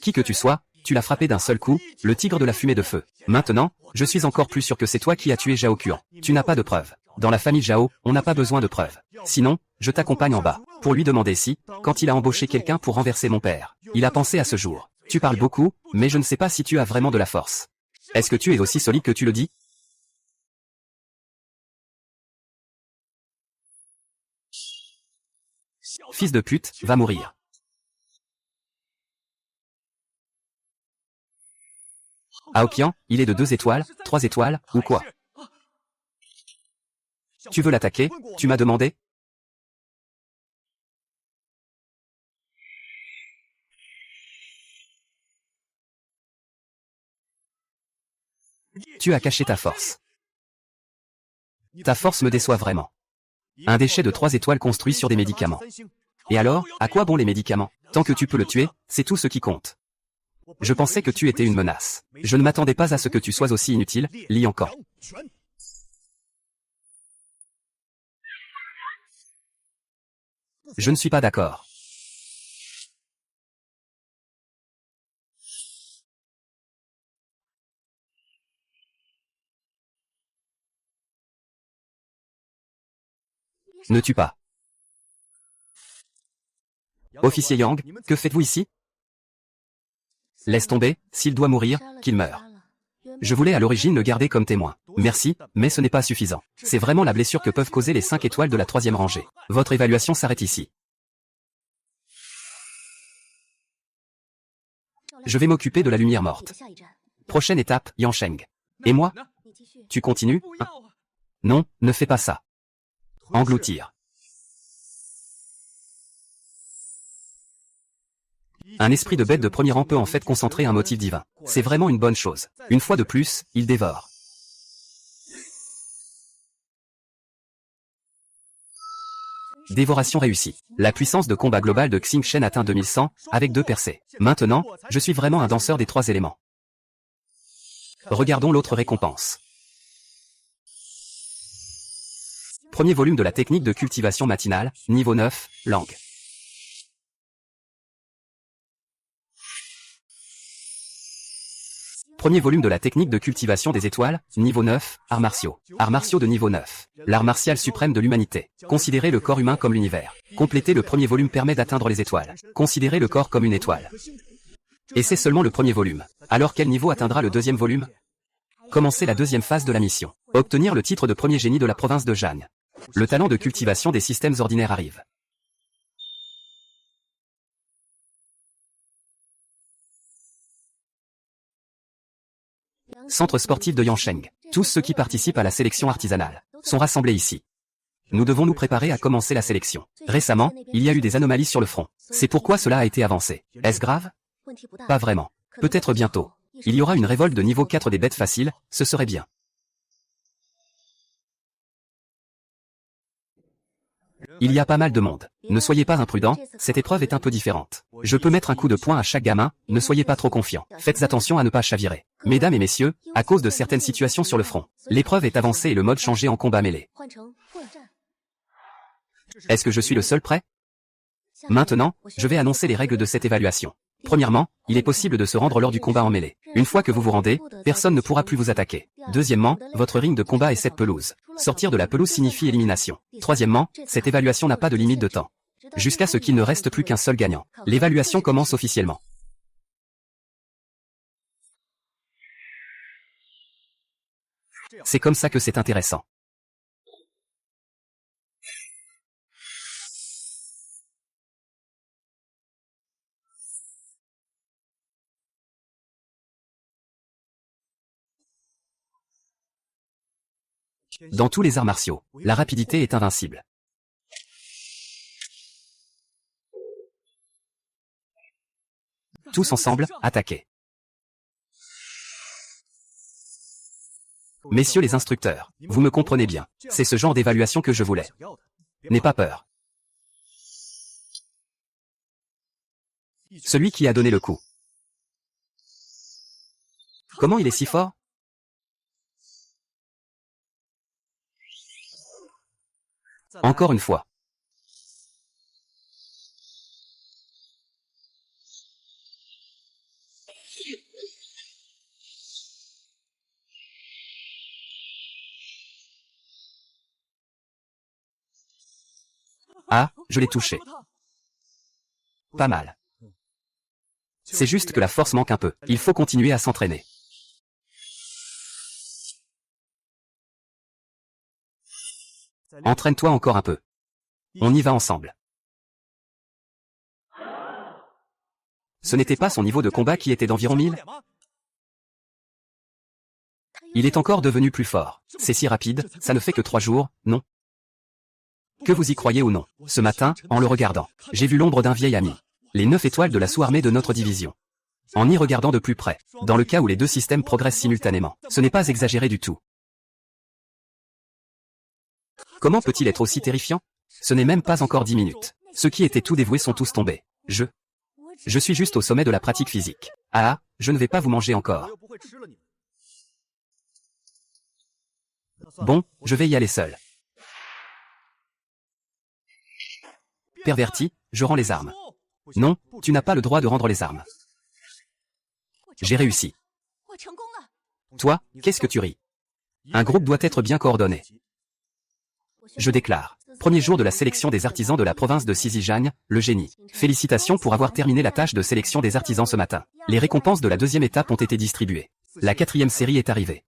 Qui que tu sois, tu l'as frappé d'un seul coup, le tigre de la fumée de feu. Maintenant, je suis encore plus sûr que c'est toi qui as tué Zhao Kuan. Tu n'as pas de preuves. Dans la famille Zhao, on n'a pas besoin de preuves. Sinon, je t'accompagne en bas, pour lui demander si, quand il a embauché quelqu'un pour renverser mon père, il a pensé à ce jour. Tu parles beaucoup, mais je ne sais pas si tu as vraiment de la force. Est-ce que tu es aussi solide que tu le dis? Fils de pute, va mourir. Aokian, il est de 2 étoiles, 3 étoiles, ou quoi? Tu veux l'attaquer? Tu m'as demandé? Tu as caché ta force. Ta force me déçoit vraiment. Un déchet de 3 étoiles construit sur des médicaments. Et alors, à quoi bon les médicaments? Tant que tu peux le tuer, c'est tout ce qui compte. Je pensais que tu étais une menace. Je ne m'attendais pas à ce que tu sois aussi inutile, Li Yankan. Je ne suis pas d'accord. Ne tue pas. Officier Yang, que faites-vous ici? Laisse tomber, s'il doit mourir, qu'il meure. Je voulais à l'origine le garder comme témoin. Merci, mais ce n'est pas suffisant. C'est vraiment la blessure que peuvent causer les 5 étoiles de la 3e rangée. Votre évaluation s'arrête ici. Je vais m'occuper de la lumière morte. Prochaine étape, Yansheng. Et moi? Tu continues? Non, ne fais pas ça. Engloutir. Un esprit de bête de premier rang peut en fait concentrer un motif divin. C'est vraiment une bonne chose. Une fois de plus, il dévore. Dévoration réussie. La puissance de combat globale de Xing Shen atteint 2100, avec 2 percées. Maintenant, je suis vraiment un danseur des 3 éléments. Regardons l'autre récompense. Premier volume de la technique de cultivation matinale, niveau 9, langue. Premier volume de la technique de cultivation des étoiles, niveau 9, arts martiaux. Arts martiaux de niveau 9. L'art martial suprême de l'humanité. Considérez le corps humain comme l'univers. Compléter le premier volume permet d'atteindre les étoiles. Considérez le corps comme une étoile. Et c'est seulement le premier volume. Alors quel niveau atteindra le deuxième volume? Commencez la deuxième phase de la mission. Obtenir le titre de premier génie de la province de Jeanne. Le talent de cultivation des systèmes ordinaires arrive. Centre sportif de Yancheng. Tous ceux qui participent à la sélection artisanale sont rassemblés ici. Nous devons nous préparer à commencer la sélection. Récemment, il y a eu des anomalies sur le front. C'est pourquoi cela a été avancé. Est-ce grave? Pas vraiment. Peut-être bientôt. Il y aura une révolte de niveau 4 des bêtes faciles, ce serait bien. Il y a pas mal de monde. Ne soyez pas imprudents, cette épreuve est un peu différente. Je peux mettre un coup de poing à chaque gamin, ne soyez pas trop confiants. Faites attention à ne pas chavirer. Mesdames et messieurs, à cause de certaines situations sur le front, l'épreuve est avancée et le mode changé en combat mêlé. Est-ce que je suis le seul prêt? Maintenant, je vais annoncer les règles de cette évaluation. Premièrement, il est possible de se rendre lors du combat en mêlée. Une fois que vous vous rendez, personne ne pourra plus vous attaquer. Deuxièmement, votre ring de combat est cette pelouse. Sortir de la pelouse signifie élimination. Troisièmement, cette évaluation n'a pas de limite de temps. Jusqu'à ce qu'il ne reste plus qu'un seul gagnant. L'évaluation commence officiellement. C'est comme ça que c'est intéressant. Dans tous les arts martiaux, la rapidité est invincible. Tous ensemble, attaquez. Messieurs les instructeurs, vous me comprenez bien. C'est ce genre d'évaluation que je voulais. N'aie pas peur. Celui qui a donné le coup. Comment il est si fort? Encore une fois. Ah, je l'ai touché. Pas mal. C'est juste que la force manque un peu. Il faut continuer à s'entraîner. Entraîne-toi encore un peu. On y va ensemble. Ce n'était pas son niveau de combat qui était d'environ 1000? Il est encore devenu plus fort. C'est si rapide, ça ne fait que 3 jours, non? Que vous y croyez ou non, ce matin, en le regardant, j'ai vu l'ombre d'un vieil ami. Les 9 étoiles de la sous-armée de notre division. En y regardant de plus près, dans le cas où les deux systèmes progressent simultanément, ce n'est pas exagéré du tout. Comment peut-il être aussi terrifiant? Ce n'est même pas encore 10 minutes. Ceux qui étaient tout dévoués sont tous tombés. Je suis juste au sommet de la pratique physique. Ah, je ne vais pas vous manger encore. Bon, je vais y aller seul. Perverti, je rends les armes. Non, tu n'as pas le droit de rendre les armes. J'ai réussi. Toi, qu'est-ce que tu ris? Un groupe doit être bien coordonné. Je déclare. Premier jour de la sélection des artisans de la province de Xizhijiang, le génie. Félicitations pour avoir terminé la tâche de sélection des artisans ce matin. Les récompenses de la deuxième étape ont été distribuées. La 4e série est arrivée.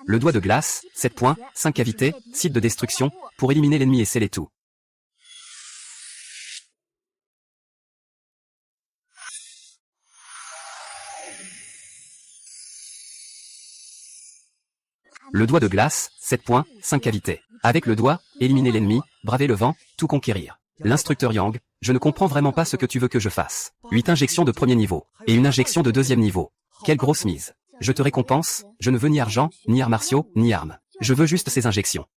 Le doigt de glace, 7 points, 5 cavités, site de destruction, pour éliminer l'ennemi et sceller tout. Le doigt de glace, 7 points, 5 cavités. Avec le doigt, éliminer l'ennemi, braver le vent, tout conquérir. L'instructeur Yang, je ne comprends vraiment pas ce que tu veux que je fasse. 8 injections de premier niveau, et une injection de deuxième niveau. Quelle grosse mise. Je te récompense, je ne veux ni argent, ni arts martiaux, ni armes. Je veux juste ces injections.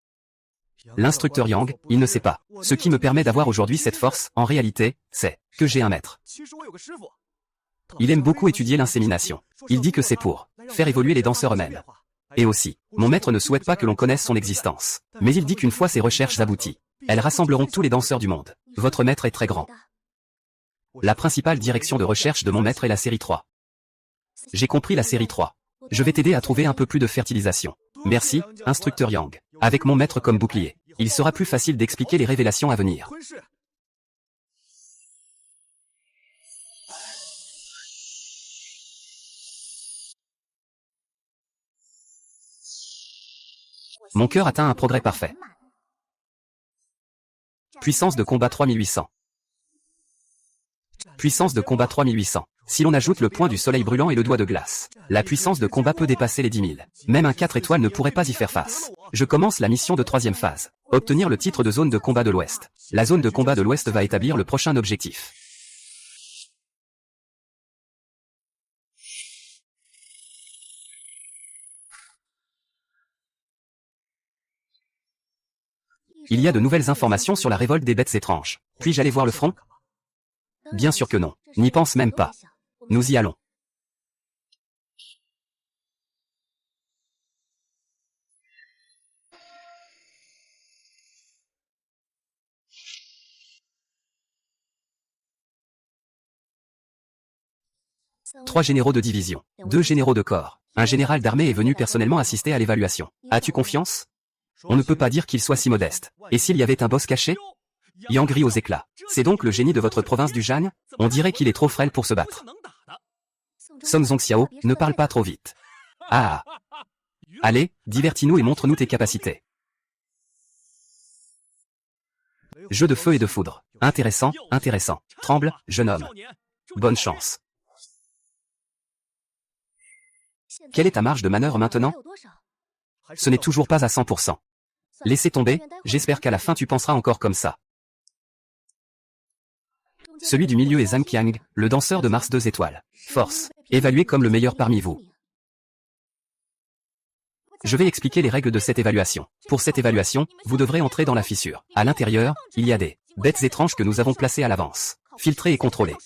L'instructeur Yang, il ne sait pas. Ce qui me permet d'avoir aujourd'hui cette force, en réalité, c'est que j'ai un maître. Il aime beaucoup étudier l'insémination. Il dit que c'est pour faire évoluer les danseurs eux-mêmes. Et aussi, mon maître ne souhaite pas que l'on connaisse son existence. Mais il dit qu'une fois ses recherches abouties, elles rassembleront tous les danseurs du monde. Votre maître est très grand. La principale direction de recherche de mon maître est la série 3. J'ai compris la série 3. Je vais t'aider à trouver un peu plus de fertilisation. Merci, instructeur Yang. Avec mon maître comme bouclier, il sera plus facile d'expliquer les révélations à venir. Mon cœur atteint un progrès parfait. Puissance de combat 3800. Puissance de combat 3800. Si l'on ajoute le point du soleil brûlant et le doigt de glace, la puissance de combat peut dépasser les 10 000. Même un 4 étoiles ne pourrait pas y faire face. Je commence la mission de 3e phase. Obtenir le titre de zone de combat de l'Ouest. La zone de combat de l'Ouest va établir le prochain objectif. Il y a de nouvelles informations sur la révolte des bêtes étranges. Puis-je aller voir le front? Bien sûr que non. N'y pense même pas. Nous y allons. Trois généraux de division, 2 généraux de corps, un général d'armée est venu personnellement assister à l'évaluation. As-tu confiance? On ne peut pas dire qu'il soit si modeste. Et s'il y avait un boss caché? Yang rit aux éclats. C'est donc le génie de votre province du Jan? On dirait qu'il est trop frêle pour se battre. Song Zongxiao, ne parle pas trop vite. Ah! Allez, divertis-nous et montre-nous tes capacités. Jeu de feu et de foudre. Intéressant, intéressant. Tremble, jeune homme. Bonne chance. Quelle est ta marge de manœuvre maintenant? Ce n'est toujours pas à 100%. Laissez tomber, j'espère qu'à la fin tu penseras encore comme ça. Celui du milieu est Zhang Qiang, le danseur de Mars 2 étoiles. Force, évalué comme le meilleur parmi vous. Je vais expliquer les règles de cette évaluation. Pour cette évaluation, vous devrez entrer dans la fissure. À l'intérieur, il y a des bêtes étranges que nous avons placées à l'avance, filtrées et contrôlées.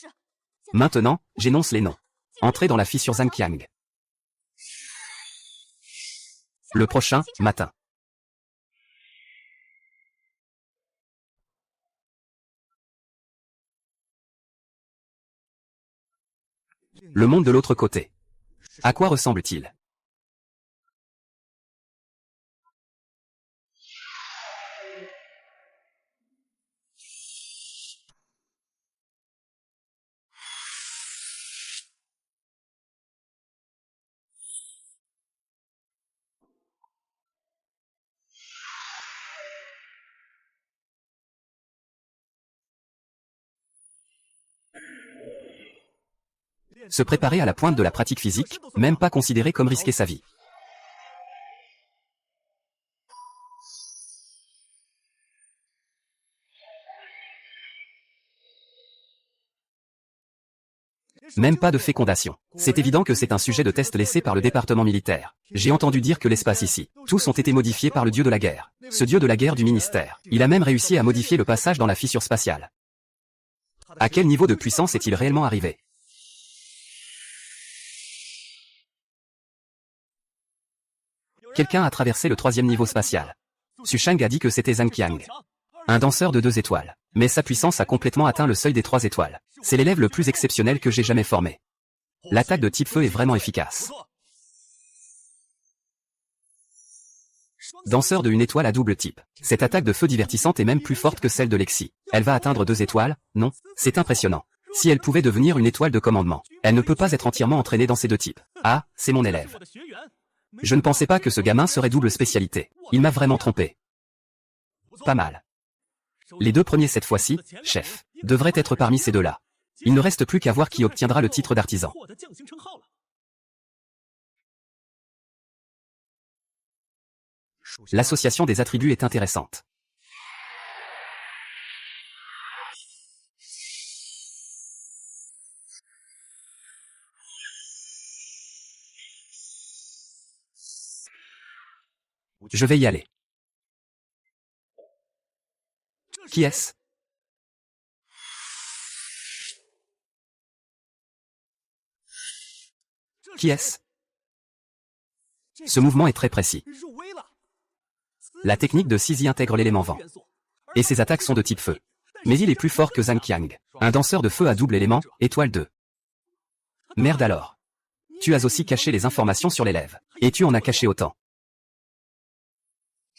Maintenant, j'énonce les noms. Entrez dans la fissure Zhang Qiang. Le prochain, matin. Le monde de l'autre côté. À quoi ressemble-t-il? Se préparer à la pointe de la pratique physique, même pas considéré comme risquer sa vie. Même pas de fécondation. C'est évident que c'est un sujet de test laissé par le département militaire. J'ai entendu dire que l'espace ici, tous ont été modifiés par le dieu de la guerre. Ce dieu de la guerre du ministère. Il a même réussi à modifier le passage dans la fissure spatiale. À quel niveau de puissance est-il réellement arrivé? Quelqu'un a traversé le 3e niveau spatial. Su Shang a dit que c'était Zhang Qiang. Un danseur de 2 étoiles. Mais sa puissance a complètement atteint le seuil des 3 étoiles. C'est l'élève le plus exceptionnel que j'ai jamais formé. L'attaque de type feu est vraiment efficace. Danseur de 1 étoile à double type. Cette attaque de feu divertissante est même plus forte que celle de Lexi. Elle va atteindre 2 étoiles, non? C'est impressionnant. Si elle pouvait devenir une étoile de commandement, elle ne peut pas être entièrement entraînée dans ces 2 types. Ah, c'est mon élève. Je ne pensais pas que ce gamin serait double spécialité. Il m'a vraiment trompé. Pas mal. Les 2 premiers cette fois-ci, chef, devraient être parmi ces 2-là. Il ne reste plus qu'à voir qui obtiendra le titre d'artisan. L'association des attributs est intéressante. Je vais y aller. Qui est-ce? Qui est-ce? Ce mouvement est très précis. La technique de Zizi intègre l'élément vent. Et ses attaques sont de type feu. Mais il est plus fort que Zhang Qiang, un danseur de feu à double élément, étoile 2. Merde alors. Tu as aussi caché les informations sur l'élève. Et tu en as caché autant.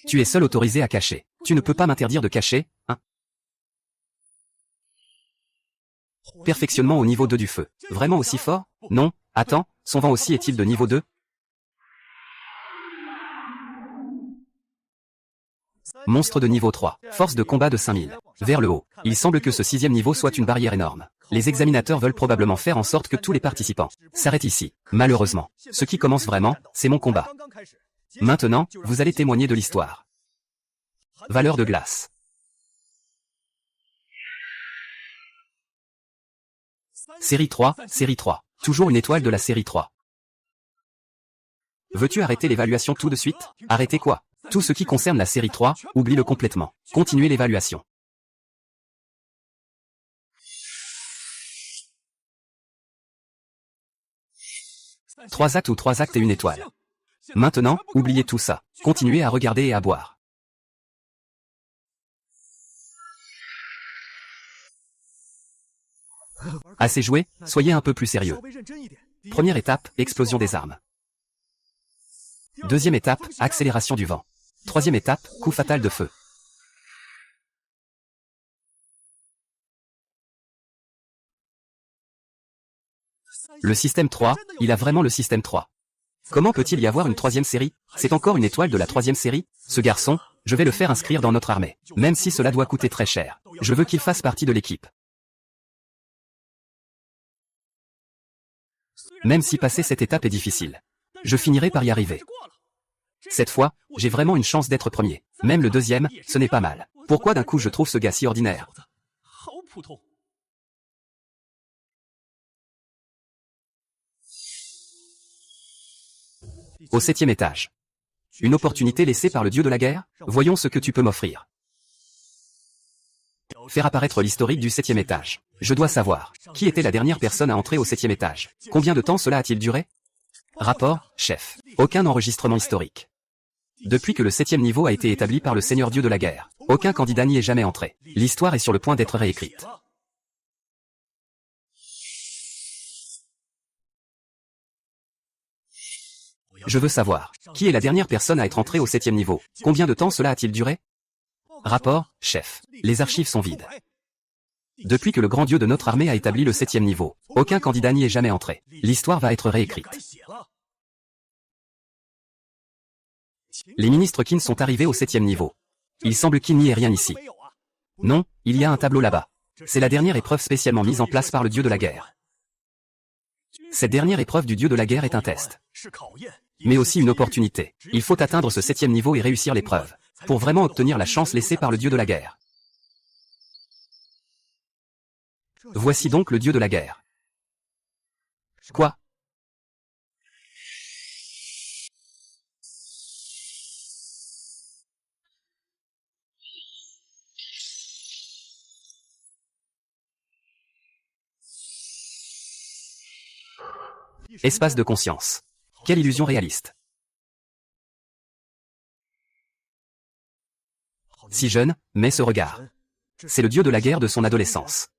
Tu es seul autorisé à cacher. Tu ne peux pas m'interdire de cacher, hein? Perfectionnement au niveau 2 du feu. Vraiment aussi fort? Non, attends, son vent aussi est-il de niveau 2? Monstre de niveau 3. Force de combat de 5000. Vers le haut. Il semble que ce 6e niveau soit une barrière énorme. Les examinateurs veulent probablement faire en sorte que tous les participants s'arrêtent ici. Malheureusement. Ce qui commence vraiment, c'est mon combat. Maintenant, vous allez témoigner de l'histoire. Valeur de glace. Série 3, série 3. Toujours une étoile de la série 3. Veux-tu arrêter l'évaluation tout de suite? Arrêter quoi? Tout ce qui concerne la série 3, oublie-le complètement. Continuez l'évaluation. 3 actes ou 3 actes et une étoile. Maintenant, oubliez tout ça. Continuez à regarder et à boire. Assez joué, soyez un peu plus sérieux. Première étape, explosion des armes. Deuxième étape, accélération du vent. Troisième étape, coup fatal de feu. Le système 3, il a vraiment le système 3. Comment peut-il y avoir une troisième série? C'est encore une étoile de la troisième série? Ce garçon, je vais le faire inscrire dans notre armée. Même si cela doit coûter très cher. Je veux qu'il fasse partie de l'équipe. Même si passer cette étape est difficile. Je finirai par y arriver. Cette fois, j'ai vraiment une chance d'être premier. Même le deuxième, ce n'est pas mal. Pourquoi d'un coup je trouve ce gars si ordinaire? Au 7e étage. Une opportunité laissée par le dieu de la guerre? Voyons ce que tu peux m'offrir. Faire apparaître l'historique du 7e étage. Je dois savoir, qui était la dernière personne à entrer au 7e étage? Combien de temps cela a-t-il duré? Rapport, chef. Aucun enregistrement historique. Depuis que le 7e niveau a été établi par le Seigneur Dieu de la guerre, aucun candidat n'y est jamais entré. L'histoire est sur le point d'être réécrite. Je veux savoir, qui est la dernière personne à être entrée au 7e niveau? Combien de temps cela a-t-il duré? Rapport, chef. Les archives sont vides. Depuis que le grand dieu de notre armée a établi le 7e niveau, aucun candidat n'y est jamais entré. L'histoire va être réécrite. Les ministres Qin sont arrivés au 7e niveau. Il semble qu'il n'y ait rien ici. Non, il y a un tableau là-bas. C'est la dernière épreuve spécialement mise en place par le dieu de la guerre. Cette dernière épreuve du dieu de la guerre est un test. Mais aussi une opportunité. Il faut atteindre ce 7e niveau et réussir l'épreuve, pour vraiment obtenir la chance laissée par le dieu de la guerre. Voici donc le dieu de la guerre. Quoi? Espace de conscience. Quelle illusion réaliste. Si jeune, mais ce regard. C'est le dieu de la guerre de son adolescence.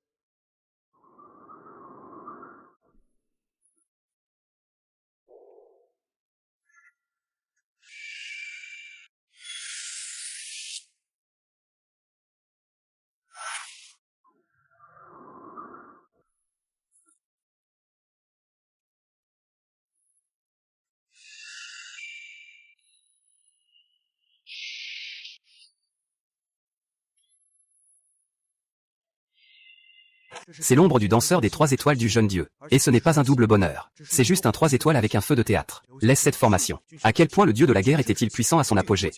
C'est l'ombre du danseur des 3 étoiles du jeune dieu. Et ce n'est pas un double bonheur. C'est juste un 3 étoiles avec un feu de théâtre. Laisse cette formation. À quel point le dieu de la guerre était-il puissant à son apogée?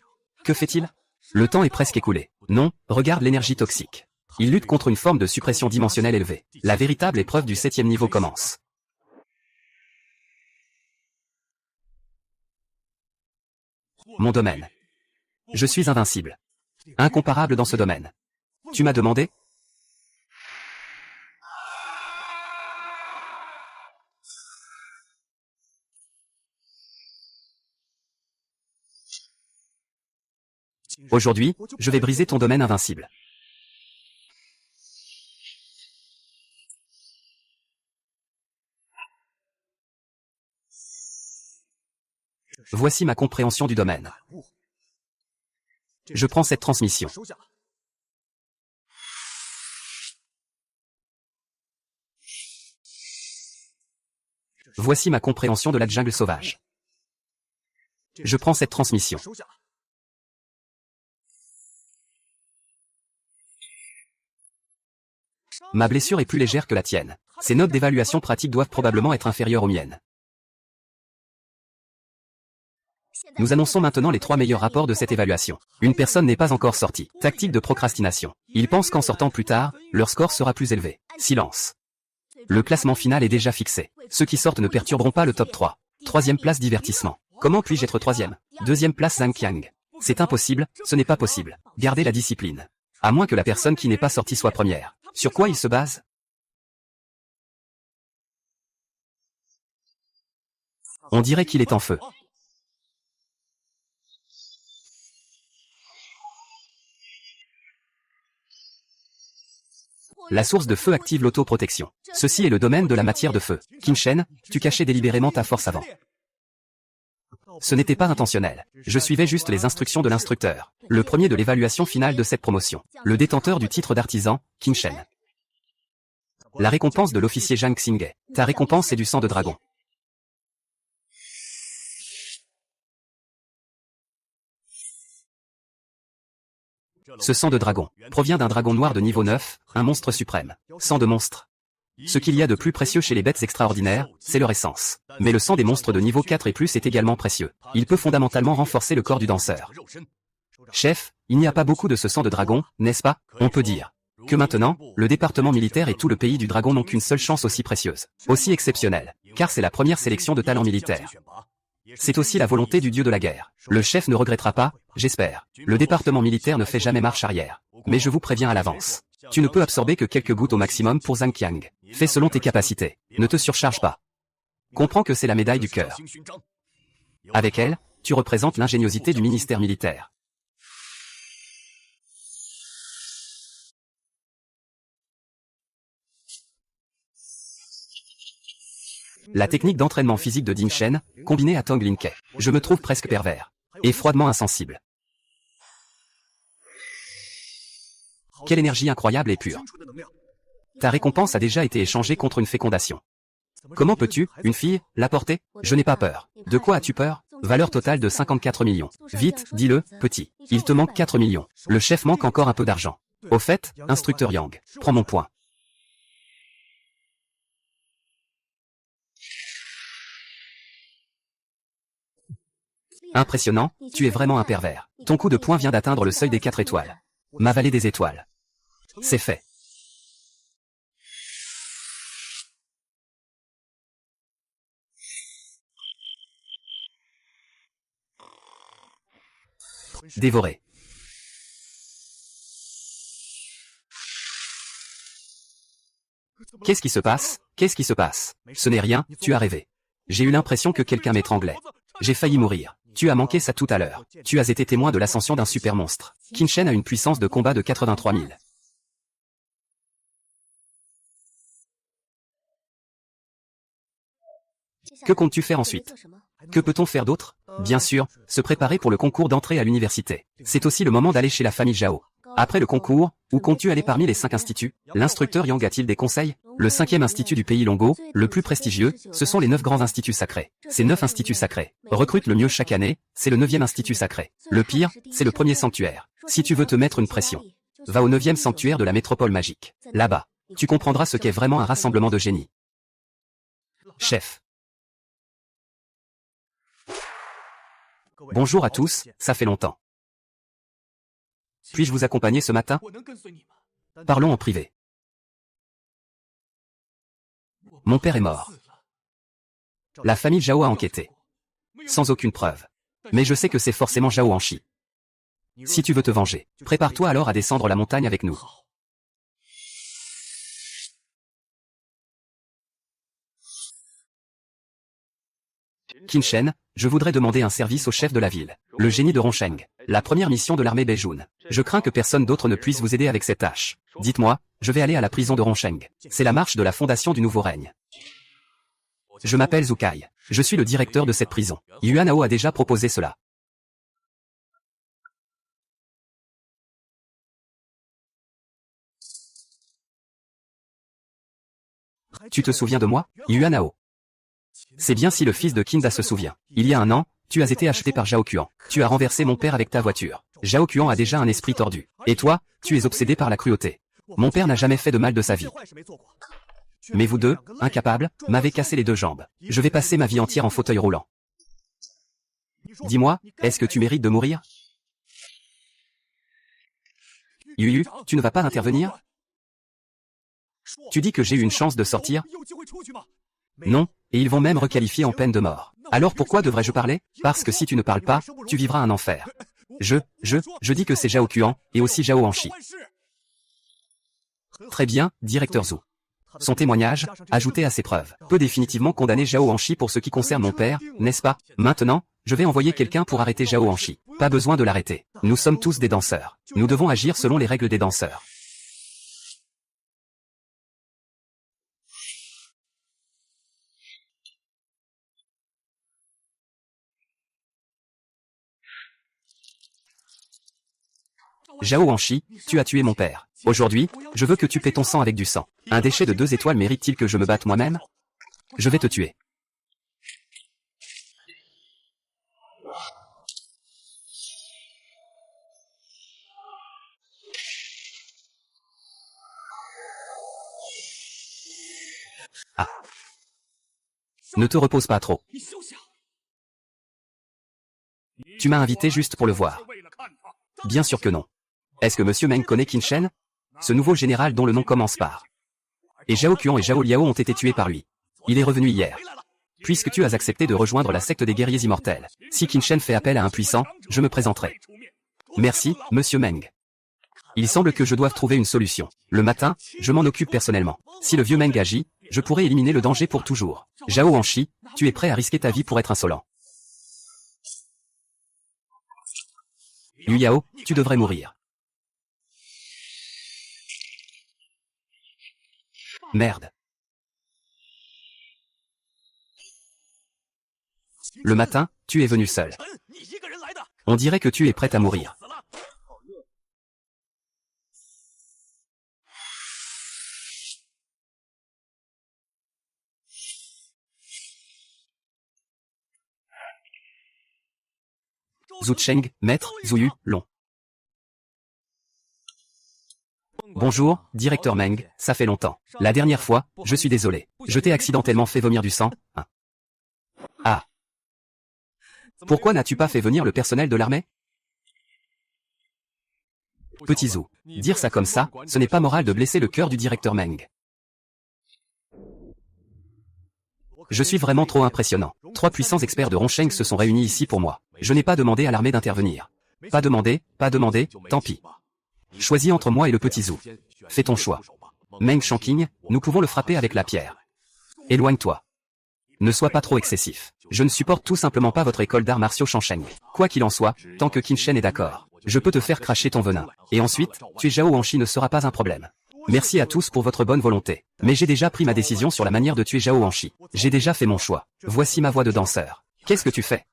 Que fait-il? Le temps est presque écoulé. Non, regarde l'énergie toxique. Il lutte contre une forme de suppression dimensionnelle élevée. La véritable épreuve du 7e niveau commence. Mon domaine. Je suis invincible. Incomparable dans ce domaine. Tu m'as demandé? Aujourd'hui, je vais briser ton domaine invincible. Voici ma compréhension du domaine. Je prends cette transmission. Voici ma compréhension de la jungle sauvage. Je prends cette transmission. Ma blessure est plus légère que la tienne. Ces notes d'évaluation pratique doivent probablement être inférieures aux miennes. Nous annonçons maintenant les 3 meilleurs rapports de cette évaluation. Une personne n'est pas encore sortie. Tactique de procrastination. Ils pensent qu'en sortant plus tard, leur score sera plus élevé. Silence. Le classement final est déjà fixé. Ceux qui sortent ne perturberont pas le top 3. 3e place divertissement. Comment puis-je être 3e? 2e place Zhang Qiang. C'est impossible, ce n'est pas possible. Gardez la discipline. À moins que la personne qui n'est pas sortie soit première. Sur quoi il se base? On dirait qu'il est en feu. La source de feu active l'autoprotection. Ceci est le domaine de la matière de feu. Qin Shen, tu cachais délibérément ta force avant. Ce n'était pas intentionnel. Je suivais juste les instructions de l'instructeur. Le premier de l'évaluation finale de cette promotion. Le détenteur du titre d'artisan, Qin Shen. La récompense de l'officier Zhang Xinghe. Ta récompense est du sang de dragon. Ce sang de dragon provient d'un dragon noir de niveau 9, un monstre suprême. Sang de monstre. Ce qu'il y a de plus précieux chez les bêtes extraordinaires, c'est leur essence. Mais le sang des monstres de niveau 4 et plus est également précieux. Il peut fondamentalement renforcer le corps du danseur. Chef, il n'y a pas beaucoup de ce sang de dragon, n'est-ce pas? On peut dire que maintenant, le département militaire et tout le pays du dragon n'ont qu'une seule chance aussi précieuse, aussi exceptionnelle, car c'est la première sélection de talents militaires. C'est aussi la volonté du dieu de la guerre. Le chef ne regrettera pas, j'espère. Le département militaire ne fait jamais marche arrière. Mais je vous préviens à l'avance. Tu ne peux absorber que quelques gouttes au maximum pour Zhang Qiang. Fais selon tes capacités. Ne te surcharge pas. Comprends que c'est la médaille du cœur. Avec elle, tu représentes l'ingéniosité du ministère militaire. La technique d'entraînement physique de Ding Shen, combinée à Tong Lin Ke. Je me trouve presque pervers. Et froidement insensible. Quelle énergie incroyable et pure. Ta récompense a déjà été échangée contre une fécondation. Comment peux-tu, une fille, la porter? Je n'ai pas peur. De quoi as-tu peur? Valeur totale de 54 millions. Vite, dis-le, petit. Il te manque 4 millions. Le chef manque encore un peu d'argent. Au fait, instructeur Yang, prends mon point. Impressionnant, tu es vraiment un pervers. Ton coup de poing vient d'atteindre le seuil des 4 étoiles. Ma vallée des étoiles. C'est fait. Dévoré. Qu'est-ce qui se passe? Qu'est-ce qui se passe? Ce n'est rien, tu as rêvé. J'ai eu l'impression que quelqu'un m'étranglait. J'ai failli mourir. Tu as manqué ça tout à l'heure. Tu as été témoin de l'ascension d'un super monstre. Qin Shen a une puissance de combat de 83 000. Que comptes-tu faire ensuite? Que peut-on faire d'autre? Bien sûr, se préparer pour le concours d'entrée à l'université. C'est aussi le moment d'aller chez la famille Zhao. Après le concours, où comptes-tu aller parmi les 5 instituts? L'instructeur Yang a-t-il des conseils? Le 5e institut du pays Longo, le plus prestigieux, ce sont les 9 grands instituts sacrés. Ces 9 instituts sacrés recrutent le mieux chaque année, c'est le 9e institut sacré. Le pire, c'est le premier sanctuaire. Si tu veux te mettre une pression, va au 9e sanctuaire de la métropole magique. Là-bas, tu comprendras ce qu'est vraiment un rassemblement de génies. Chef. Bonjour à tous, ça fait longtemps. Puis-je vous accompagner ce matin? Parlons en privé. Mon père est mort. La famille Zhao a enquêté. Sans aucune preuve. Mais je sais que c'est forcément Zhao Anshi. Si tu veux te venger, prépare-toi alors à descendre la montagne avec nous. Qin Shen, je voudrais demander un service au chef de la ville, le génie de Rongsheng, la première mission de l'armée Beijun. Je crains que personne d'autre ne puisse vous aider avec cette tâche. Dites-moi, je vais aller à la prison de Rongsheng. C'est la marche de la fondation du nouveau règne. Je m'appelle Zhu Kai. Je suis le directeur de cette prison. Yuan Hao a déjà proposé cela. Tu te souviens de moi, Yuan Hao? C'est bien si le fils de Qinda se souvient. Il y a un an, tu as été acheté par Zhao Qian. Tu as renversé mon père avec ta voiture. Zhao Qian a déjà un esprit tordu. Et toi, tu es obsédé par la cruauté. Mon père n'a jamais fait de mal de sa vie. Mais vous deux, incapables, m'avez cassé les deux jambes. Je vais passer ma vie entière en fauteuil roulant. Dis-moi, est-ce que tu mérites de mourir? Yu, tu ne vas pas intervenir? Tu dis que j'ai eu une chance de sortir? Non, et ils vont même requalifier en peine de mort. Alors pourquoi devrais-je parler? Parce que si tu ne parles pas, tu vivras un enfer. Je dis que c'est Zhao Qian, et aussi Zhao Hanshi. Très bien, directeur Zhu. Son témoignage, ajouté à ses preuves, peut définitivement condamner Zhao Hanshi pour ce qui concerne mon père, n'est-ce pas? Maintenant, je vais envoyer quelqu'un pour arrêter Zhao Hanshi. Pas besoin de l'arrêter. Nous sommes tous des danseurs. Nous devons agir selon les règles des danseurs. Zhao Hanshi, tu as tué mon père. Aujourd'hui, je veux que tu paies ton sang avec du sang. Un déchet de 2 étoiles mérite-t-il que je me batte moi-même? Je vais te tuer. Ah. Ne te repose pas trop. Tu m'as invité juste pour le voir. Bien sûr que non. Est-ce que Monsieur Meng connaît Qin Shen? Ce nouveau général dont le nom commence par. Et Zhao Qian et Zhao Liao ont été tués par lui. Il est revenu hier. Puisque tu as accepté de rejoindre la secte des guerriers immortels, si Qin Shen fait appel à un puissant, je me présenterai. Merci, Monsieur Meng. Il semble que je doive trouver une solution. Le matin, je m'en occupe personnellement. Si le vieux Meng agit, je pourrai éliminer le danger pour toujours. Zhao Hanshi, tu es prêt à risquer ta vie pour être insolent. Yu Yao, tu devrais mourir. Merde. Le matin, tu es venu seul. On dirait que tu es prêt à mourir. Zhu Cheng, maître, Zhu Yu, long. Bonjour, directeur Meng, ça fait longtemps. La dernière fois, je suis désolé. Je t'ai accidentellement fait vomir du sang. Ah. Pourquoi n'as-tu pas fait venir le personnel de l'armée? Petit Zhu, dire ça comme ça, ce n'est pas moral de blesser le cœur du directeur Meng. Je suis vraiment trop impressionnant. 3 puissants experts de Rongsheng se sont réunis ici pour moi. Je n'ai pas demandé à l'armée d'intervenir. Pas demandé, tant pis. Choisis entre moi et le petit Zhu. Fais ton choix. Meng Shanqing, nous pouvons le frapper avec la pierre. Éloigne-toi. Ne sois pas trop excessif. Je ne supporte tout simplement pas votre école d'arts martiaux Shansheng. Quoi qu'il en soit, tant que Qin Shen est d'accord, je peux te faire cracher ton venin. Et ensuite, tuer Zhao Hanshi ne sera pas un problème. Merci à tous pour votre bonne volonté. Mais j'ai déjà pris ma décision sur la manière de tuer Zhao Hanshi. J'ai déjà fait mon choix. Voici ma voix de danseur. Qu'est-ce que tu fais?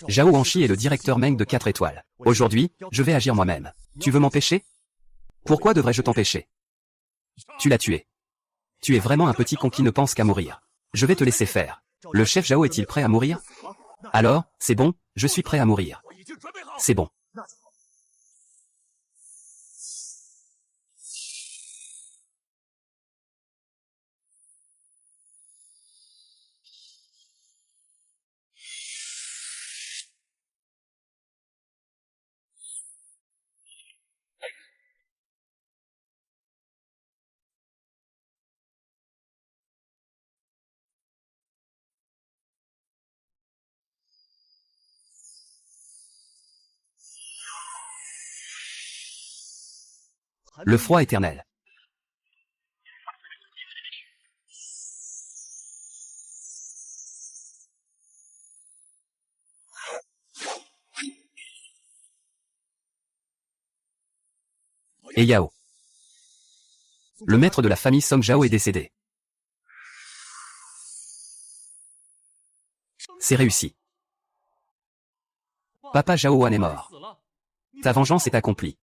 Zhao Hanshi est le directeur Meng de 4 étoiles. Aujourd'hui, je vais agir moi-même. Tu veux m'empêcher? Pourquoi devrais-je t'empêcher? Tu l'as tué. Tu es vraiment un petit con qui ne pense qu'à mourir. Je vais te laisser faire. Le chef Zhao est-il prêt à mourir? Alors, c'est bon, je suis prêt à mourir. C'est bon. Le froid éternel. Et Yao. Le maître de la famille Song Zhao est décédé. C'est réussi. Papa Zhao Wan est mort. Ta vengeance est accomplie.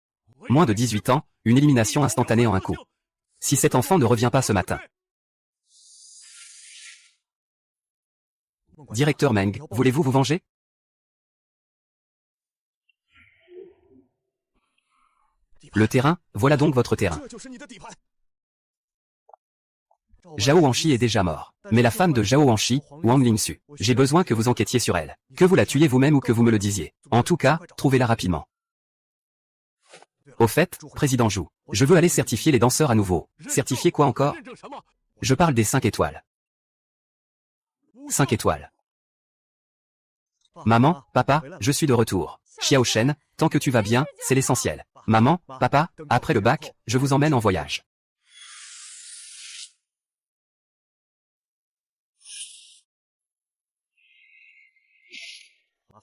Moins de 18 ans, une élimination instantanée en un coup. Si cet enfant ne revient pas ce matin. Directeur Meng, voulez-vous vous venger? Le terrain, voilà donc votre terrain. Zhao Wanshi est déjà mort. Mais la femme de Zhao Wanshi, Wang Lingxu, j'ai besoin que vous enquêtiez sur elle. Que vous la tuiez vous-même ou que vous me le disiez. En tout cas, trouvez-la rapidement. Au fait, Président Zhou, je veux aller certifier les danseurs à nouveau. Certifier quoi encore? Je parle des 5 étoiles. 5 étoiles. Maman, papa, je suis de retour. Xiao Shen, tant que tu vas bien, c'est l'essentiel. Maman, papa, après le bac, je vous emmène en voyage.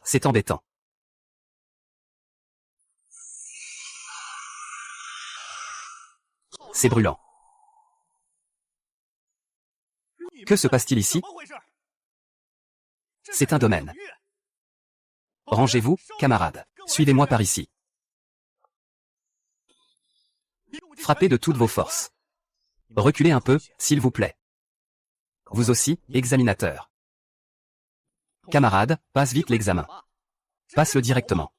C'est embêtant. C'est brûlant. Que se passe-t-il ici? C'est un domaine. Rangez-vous, camarades. Suivez-moi par ici. Frappez de toutes vos forces. Reculez un peu, s'il vous plaît. Vous aussi, examinateur. Camarade, passe vite l'examen. Passe-le directement.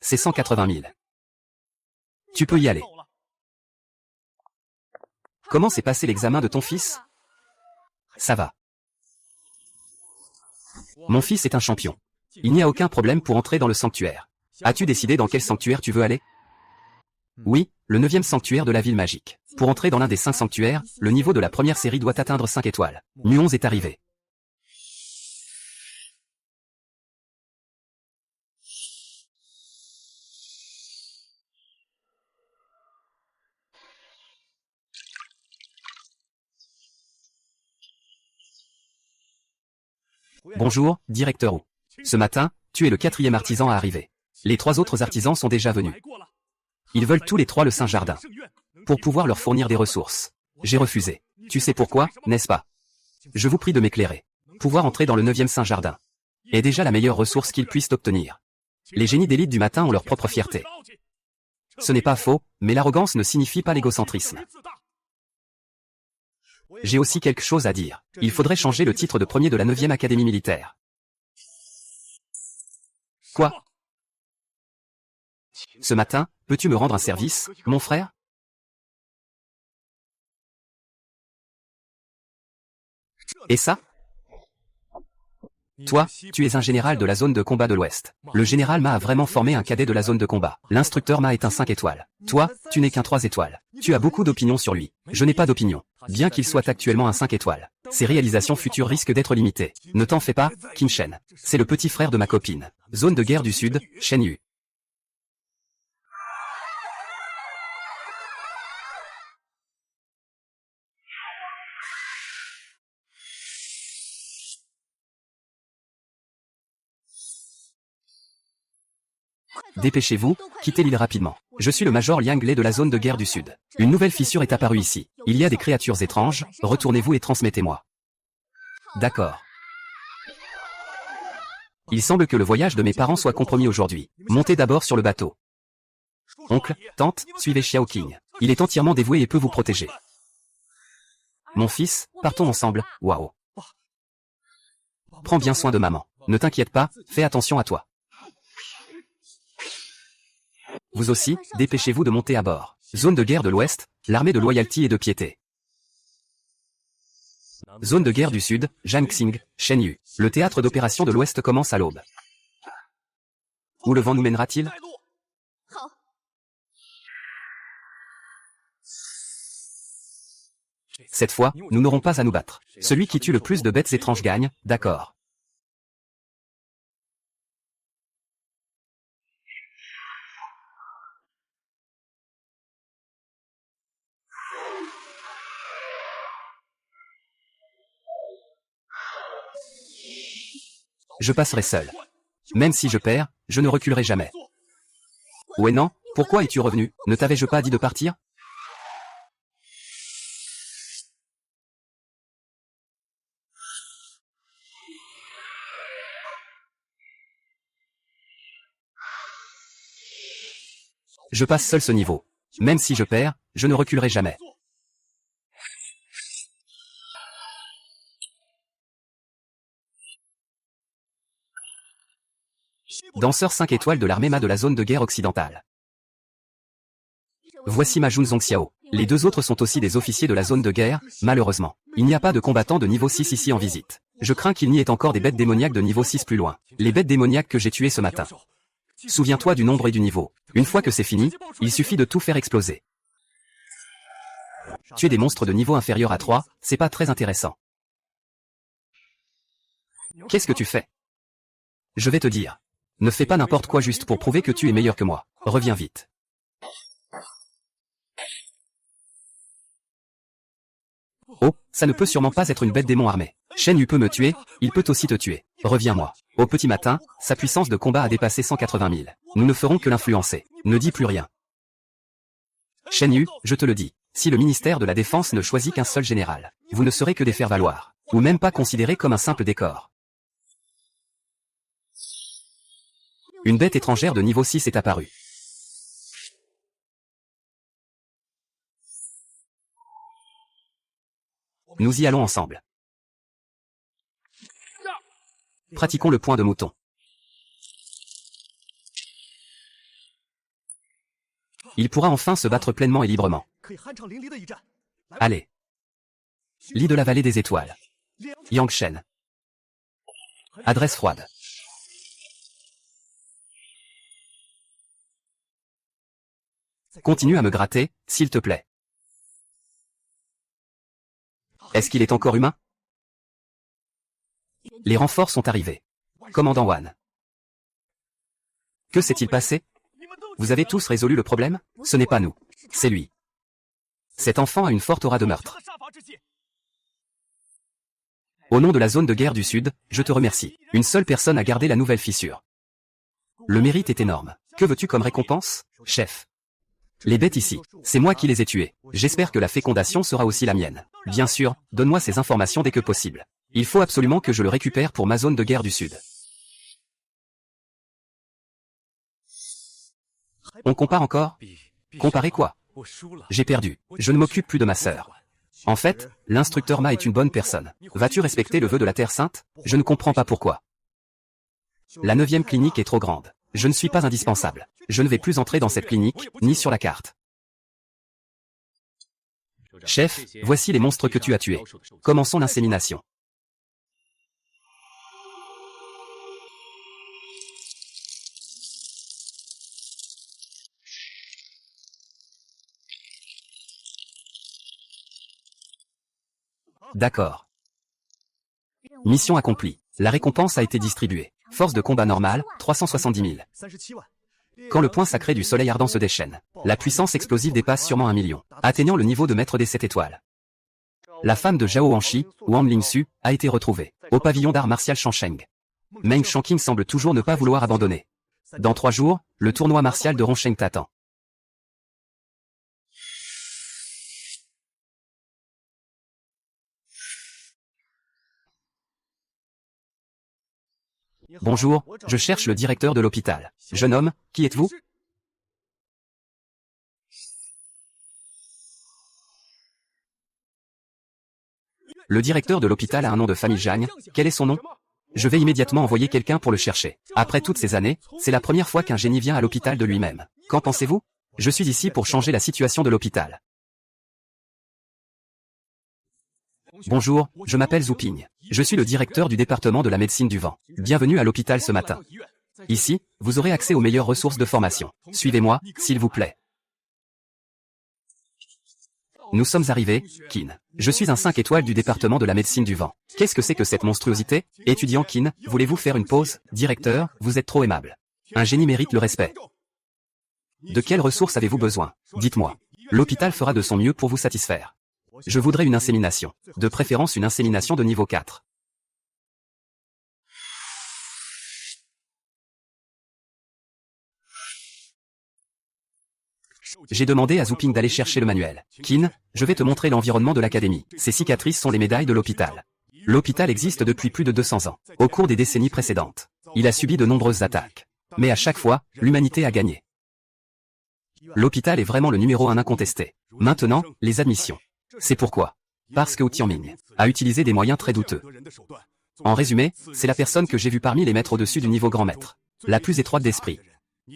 C'est 180 000. Tu peux y aller. Comment s'est passé l'examen de ton fils? Ça va. Mon fils est un champion. Il n'y a aucun problème pour entrer dans le sanctuaire. As-tu décidé dans quel sanctuaire tu veux aller? Oui, le 9e sanctuaire de la ville magique. Pour entrer dans l'un des 5 sanctuaires, le niveau de la première série doit atteindre 5 étoiles. Nuance est arrivé. Bonjour, directeur Wu. Ce matin, tu es le 4e artisan à arriver. Les 3 autres artisans sont déjà venus. Ils veulent tous les 3 le Saint-Jardin. Pour pouvoir leur fournir des ressources. J'ai refusé. Tu sais pourquoi, n'est-ce pas? Je vous prie de m'éclairer. Pouvoir entrer dans le 9e Saint-Jardin est déjà la meilleure ressource qu'ils puissent obtenir. Les génies d'élite du matin ont leur propre fierté. Ce n'est pas faux, mais l'arrogance ne signifie pas l'égocentrisme. J'ai aussi quelque chose à dire. Il faudrait changer le titre de premier de la 9e Académie militaire. Quoi? Ce matin, peux-tu me rendre un service, mon frère? Et ça? Toi, tu es un général de la zone de combat de l'Ouest. Le général Ma a vraiment formé un cadet de la zone de combat. L'instructeur Ma est un 5 étoiles. Toi, tu n'es qu'un 3 étoiles. Tu as beaucoup d'opinions sur lui. Je n'ai pas d'opinion. Bien qu'il soit actuellement un 5 étoiles. Ses réalisations futures risquent d'être limitées. Ne t'en fais pas, Qin Shen. C'est le petit frère de ma copine. Zone de guerre du Sud, Shen Yu. Dépêchez-vous, quittez l'île rapidement. Je suis le major Liang Lei de la zone de guerre du Sud. Une nouvelle fissure est apparue ici. Il y a des créatures étranges, retournez-vous et transmettez-moi. D'accord. Il semble que le voyage de mes parents soit compromis aujourd'hui. Montez d'abord sur le bateau. Oncle, tante, suivez Xiao Qing. Il est entièrement dévoué et peut vous protéger. Mon fils, partons ensemble, waouh. Prends bien soin de maman. Ne t'inquiète pas, fais attention à toi. Vous aussi, dépêchez-vous de monter à bord. Zone de guerre de l'Ouest, l'armée de loyauté et de piété. Zone de guerre du Sud, Jiangxing, Shen Yu. Le théâtre d'opération de l'Ouest commence à l'aube. Où le vent nous mènera-t-il? Cette fois, nous n'aurons pas à nous battre. Celui qui tue le plus de bêtes étranges gagne, d'accord. Je passerai seul. Même si je perds, je ne reculerai jamais. Ouais non, pourquoi es-tu revenu? Ne t'avais-je pas dit de partir? Je passe seul ce niveau. Même si je perds, je ne reculerai jamais. Danseur 5 étoiles de l'armée Ma de la zone de guerre occidentale. Voici Ma Jun Zongxiao. Les deux autres sont aussi des officiers de la zone de guerre, malheureusement. Il n'y a pas de combattants de niveau 6 ici en visite. Je crains qu'il n'y ait encore des bêtes démoniaques de niveau 6 plus loin. Les bêtes démoniaques que j'ai tuées ce matin. Souviens-toi du nombre et du niveau. Une fois que c'est fini, il suffit de tout faire exploser. Tuer des monstres de niveau inférieur à 3, c'est pas très intéressant. Qu'est-ce que tu fais? Je vais te dire. Ne fais pas n'importe quoi juste pour prouver que tu es meilleur que moi. Reviens vite. Oh, ça ne peut sûrement pas être une bête démon armée. Shen Yu peut me tuer, il peut aussi te tuer. Reviens-moi. Au petit matin, sa puissance de combat a dépassé 180 000. Nous ne ferons que l'influencer. Ne dis plus rien. Shen Yu, je te le dis. Si le ministère de la Défense ne choisit qu'un seul général, vous ne serez que des faire-valoir. Ou même pas considérés comme un simple décor. Une bête étrangère de niveau 6 est apparue. Nous y allons ensemble. Pratiquons le point de mouton. Il pourra enfin se battre pleinement et librement. Allez. Lit de la vallée des étoiles. Yangshen. Adresse froide. Continue à me gratter, s'il te plaît. Est-ce qu'il est encore humain? Les renforts sont arrivés. Commandant Wan. Que s'est-il passé? Vous avez tous résolu le problème? Ce n'est pas nous. C'est lui. Cet enfant a une forte aura de meurtre. Au nom de la zone de guerre du Sud, je te remercie. Une seule personne a gardé la nouvelle fissure. Le mérite est énorme. Que veux-tu comme récompense, chef? Les bêtes ici, c'est moi qui les ai tuées. J'espère que la fécondation sera aussi la mienne. Bien sûr, donne-moi ces informations dès que possible. Il faut absolument que je le récupère pour ma zone de guerre du Sud. On compare encore? Comparer quoi? J'ai perdu. Je ne m'occupe plus de ma sœur. En fait, l'instructeur Ma est une bonne personne. Vas-tu respecter le vœu de la Terre Sainte? Je ne comprends pas pourquoi. La 9e clinique est trop grande. Je ne suis pas indispensable. Je ne vais plus entrer dans cette clinique, ni sur la carte. Chef, voici les monstres que tu as tués. Commençons l'insémination. D'accord. Mission accomplie. La récompense a été distribuée. Force de combat normale, 370 000. Quand le point sacré du soleil ardent se déchaîne, la puissance explosive dépasse sûrement 1 million, atteignant le niveau de maître des 7 étoiles. La femme de Zhao Wanshi, Wang Lingsu, a été retrouvée, au pavillon d'art martial Shangsheng. Meng Shanqing semble toujours ne pas vouloir abandonner. Dans 3 jours, le tournoi martial de Rongsheng t'attend. Bonjour, je cherche le directeur de l'hôpital. Jeune homme, qui êtes-vous? Le directeur de l'hôpital a un nom de famille Zhang. Quel est son nom? Je vais immédiatement envoyer quelqu'un pour le chercher. Après toutes ces années, c'est la première fois qu'un génie vient à l'hôpital de lui-même. Qu'en pensez-vous? Je suis ici pour changer la situation de l'hôpital. Bonjour, je m'appelle Zhu Ping. Je suis le directeur du département de la médecine du vent. Bienvenue à l'hôpital ce matin. Ici, vous aurez accès aux meilleures ressources de formation. Suivez-moi, s'il vous plaît. Nous sommes arrivés, Qin. Je suis un 5 étoiles du département de la médecine du vent. Qu'est-ce que c'est que cette monstruosité? Étudiant Qin, voulez-vous faire une pause? Directeur, vous êtes trop aimable. Un génie mérite le respect. De quelles ressources avez-vous besoin? Dites-moi. L'hôpital fera de son mieux pour vous satisfaire. Je voudrais une insémination. De préférence une insémination de niveau 4. J'ai demandé à Zhu Ping d'aller chercher le manuel. Qin, je vais te montrer l'environnement de l'académie. Ces cicatrices sont les médailles de l'hôpital. L'hôpital existe depuis plus de 200 ans. Au cours des décennies précédentes, il a subi de nombreuses attaques. Mais à chaque fois, l'humanité a gagné. L'hôpital est vraiment le numéro 1 incontesté. Maintenant, les admissions. C'est pourquoi. Parce que Wu Tianming a utilisé des moyens très douteux. En résumé, c'est la personne que j'ai vue parmi les maîtres au-dessus du niveau grand maître. La plus étroite d'esprit.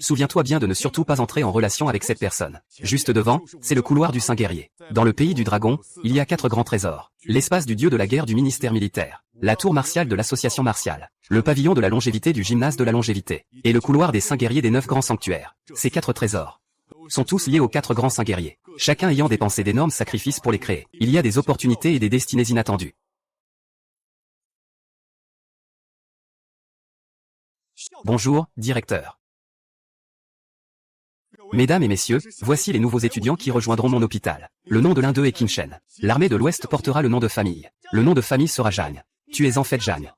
Souviens-toi bien de ne surtout pas entrer en relation avec cette personne. Juste devant, c'est le couloir du Saint Guerrier. Dans le pays du dragon, il y a 4 grands trésors. L'espace du dieu de la guerre du ministère militaire. La tour martiale de l'association martiale. Le pavillon de la longévité du gymnase de la longévité. Et le couloir des Saints Guerriers des 9 grands sanctuaires. Ces 4 trésors sont tous liés aux 4 grands saints guerriers. Chacun ayant dépensé d'énormes sacrifices pour les créer. Il y a des opportunités et des destinées inattendues. Bonjour, directeur. Mesdames et messieurs, voici les nouveaux étudiants qui rejoindront mon hôpital. Le nom de l'un d'eux est Qin Shen. L'armée de l'Ouest portera le nom de famille. Le nom de famille sera Zhang. Tu es en fait Zhang.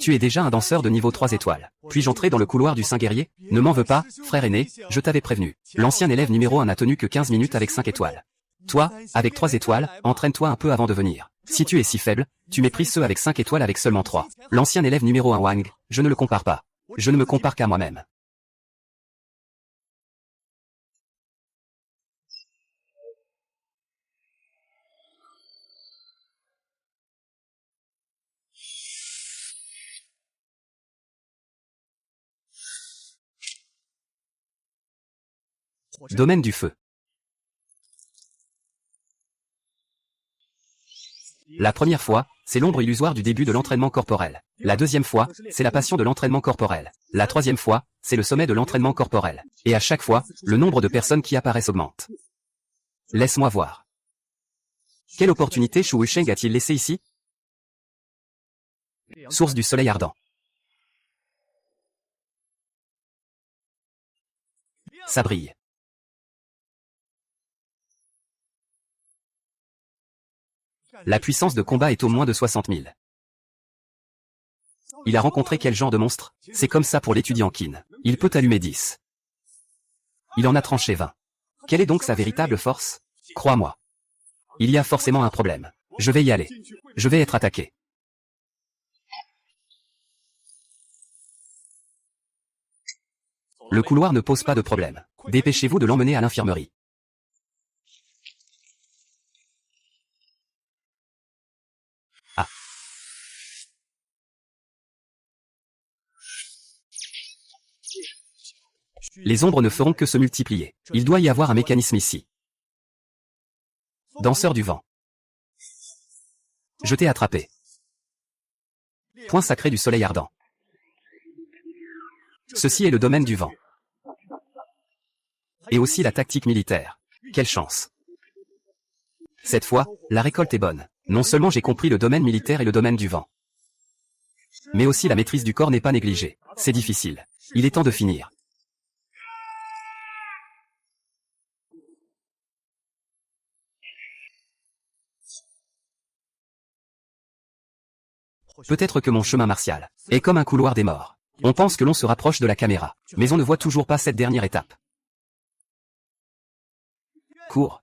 Tu es déjà un danseur de niveau 3 étoiles. Puis-je entrer dans le couloir du Saint Guerrier? Ne m'en veux pas, frère aîné, je t'avais prévenu. L'ancien élève numéro 1 n'a tenu que 15 minutes avec 5 étoiles. Toi, avec 3 étoiles, entraîne-toi un peu avant de venir. Si tu es si faible, tu méprises ceux avec 5 étoiles avec seulement 3. L'ancien élève numéro 1 Wang, je ne le compare pas. Je ne me compare qu'à moi-même. Domaine du feu. La première fois, c'est l'ombre illusoire du début de l'entraînement corporel. La deuxième fois, c'est la passion de l'entraînement corporel. La troisième fois, c'est le sommet de l'entraînement corporel. Et à chaque fois, le nombre de personnes qui apparaissent augmente. Laisse-moi voir. Quelle opportunité Shu Wusheng a-t-il laissé ici? Source du soleil ardent. Ça brille. La puissance de combat est au moins de 60 000. Il a rencontré quel genre de monstre? C'est comme ça pour l'étudiant Qin. Il peut allumer 10. Il en a tranché 20. Quelle est donc sa véritable force? Crois-moi. Il y a forcément un problème. Je vais y aller. Je vais être attaqué. Le couloir ne pose pas de problème. Dépêchez-vous de l'emmener à l'infirmerie. Ah. Les ombres ne feront que se multiplier. Il doit y avoir un mécanisme ici. Danseur du vent. Je t'ai attrapé. Point sacré du soleil ardent. Ceci est le domaine du vent. Et aussi la tactique militaire. Quelle chance. Cette fois, la récolte est bonne. Non seulement j'ai compris le domaine militaire et le domaine du vent, mais aussi la maîtrise du corps n'est pas négligée. C'est difficile. Il est temps de finir. Peut-être que mon chemin martial est comme un couloir des morts. On pense que l'on se rapproche de la caméra, mais on ne voit toujours pas cette dernière étape. Cours.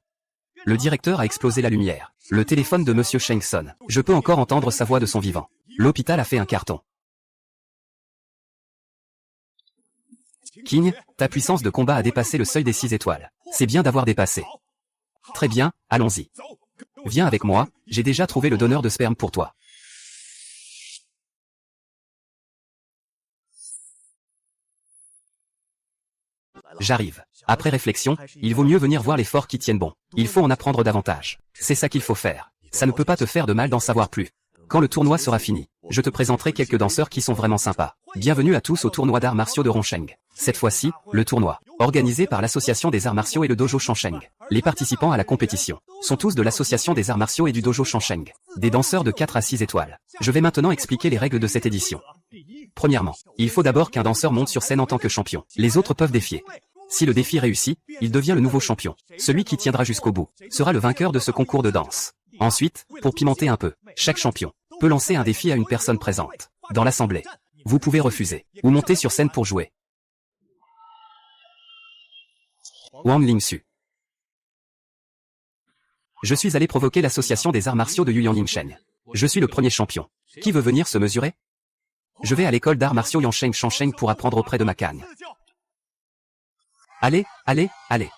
Le directeur a explosé la lumière. Le téléphone de Monsieur Sheng sonne. Je peux encore entendre sa voix de son vivant. L'hôpital a fait un carton. Qin, ta puissance de combat a dépassé le seuil des 6 étoiles. C'est bien d'avoir dépassé. Très bien, allons-y. Viens avec moi, j'ai déjà trouvé le donneur de sperme pour toi. J'arrive. Après réflexion, il vaut mieux venir voir les forts qui tiennent bon. Il faut en apprendre davantage. C'est ça qu'il faut faire. Ça ne peut pas te faire de mal d'en savoir plus. Quand le tournoi sera fini, je te présenterai quelques danseurs qui sont vraiment sympas. Bienvenue à tous au tournoi d'arts martiaux de Rongsheng. Cette fois-ci, le tournoi, organisé par l'association des arts martiaux et le dojo Shansheng. Les participants à la compétition sont tous de l'association des arts martiaux et du dojo Shansheng. Des danseurs de 4 à 6 étoiles. Je vais maintenant expliquer les règles de cette édition. Premièrement, il faut d'abord qu'un danseur monte sur scène en tant que champion. Les autres peuvent défier. Si le défi réussit, il devient le nouveau champion. Celui qui tiendra jusqu'au bout sera le vainqueur de ce concours de danse. Ensuite, pour pimenter un peu, chaque champion peut lancer un défi à une personne présente dans l'assemblée. Vous pouvez refuser ou monter sur scène pour jouer. Wang Lingxu. Je suis allé provoquer l'association des arts martiaux de Yuyan Yingsheng. Je suis le premier champion. Qui veut venir se mesurer? Je vais à l'école d'arts martiaux Yansheng Shansheng pour apprendre auprès de ma cagne. Allez, allez, allez.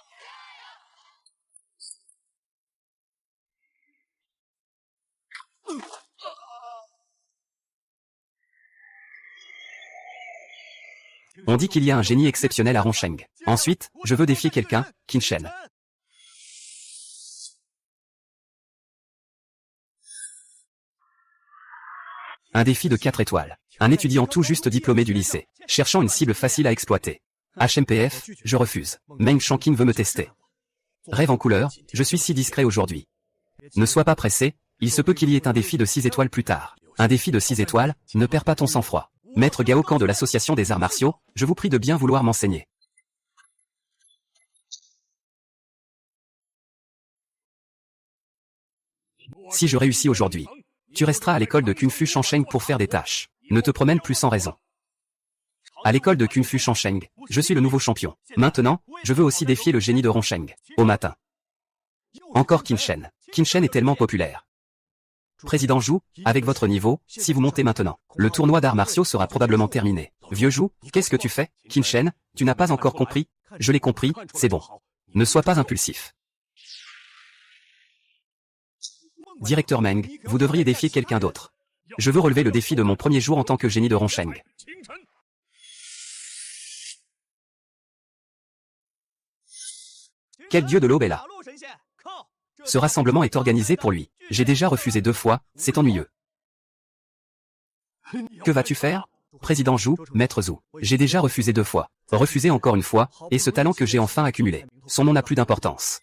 On dit qu'il y a un génie exceptionnel à Rongsheng. Ensuite, je veux défier quelqu'un, Qin Shen. Un défi de 4 étoiles. Un étudiant tout juste diplômé du lycée, cherchant une cible facile à exploiter. HMPF, je refuse. Meng Shanqin veut me tester. Rêve en couleur, je suis si discret aujourd'hui. Ne sois pas pressé, il se peut qu'il y ait un défi de 6 étoiles plus tard. Un défi de 6 étoiles, ne perds pas ton sang-froid. Maître Gao Kan de l'association des arts martiaux, je vous prie de bien vouloir m'enseigner. Si je réussis aujourd'hui, tu resteras à l'école de Kung Fu Shansheng pour faire des tâches. Ne te promène plus sans raison. À l'école de Kung Fu Shansheng, je suis le nouveau champion. Maintenant, je veux aussi défier le génie de Rongsheng. Au matin. Encore Qin Shen. Qin Shen est tellement populaire. Président Zhu, avec votre niveau, si vous montez maintenant, le tournoi d'arts martiaux sera probablement terminé. Vieux Zhu, qu'est-ce que tu fais? Qin Shen, tu n'as pas encore compris? Je l'ai compris, c'est bon. Ne sois pas impulsif. Directeur Meng, vous devriez défier quelqu'un d'autre. Je veux relever le défi de mon premier jour en tant que génie de Rongsheng. Quel dieu de l'aube est là? Ce rassemblement est organisé pour lui. J'ai déjà refusé 2 fois, c'est ennuyeux. Que vas-tu faire? Président Zhu, Maître Zhu. J'ai déjà refusé 2 fois. Refusé encore une fois, et ce talent que j'ai enfin accumulé. Son nom n'a plus d'importance.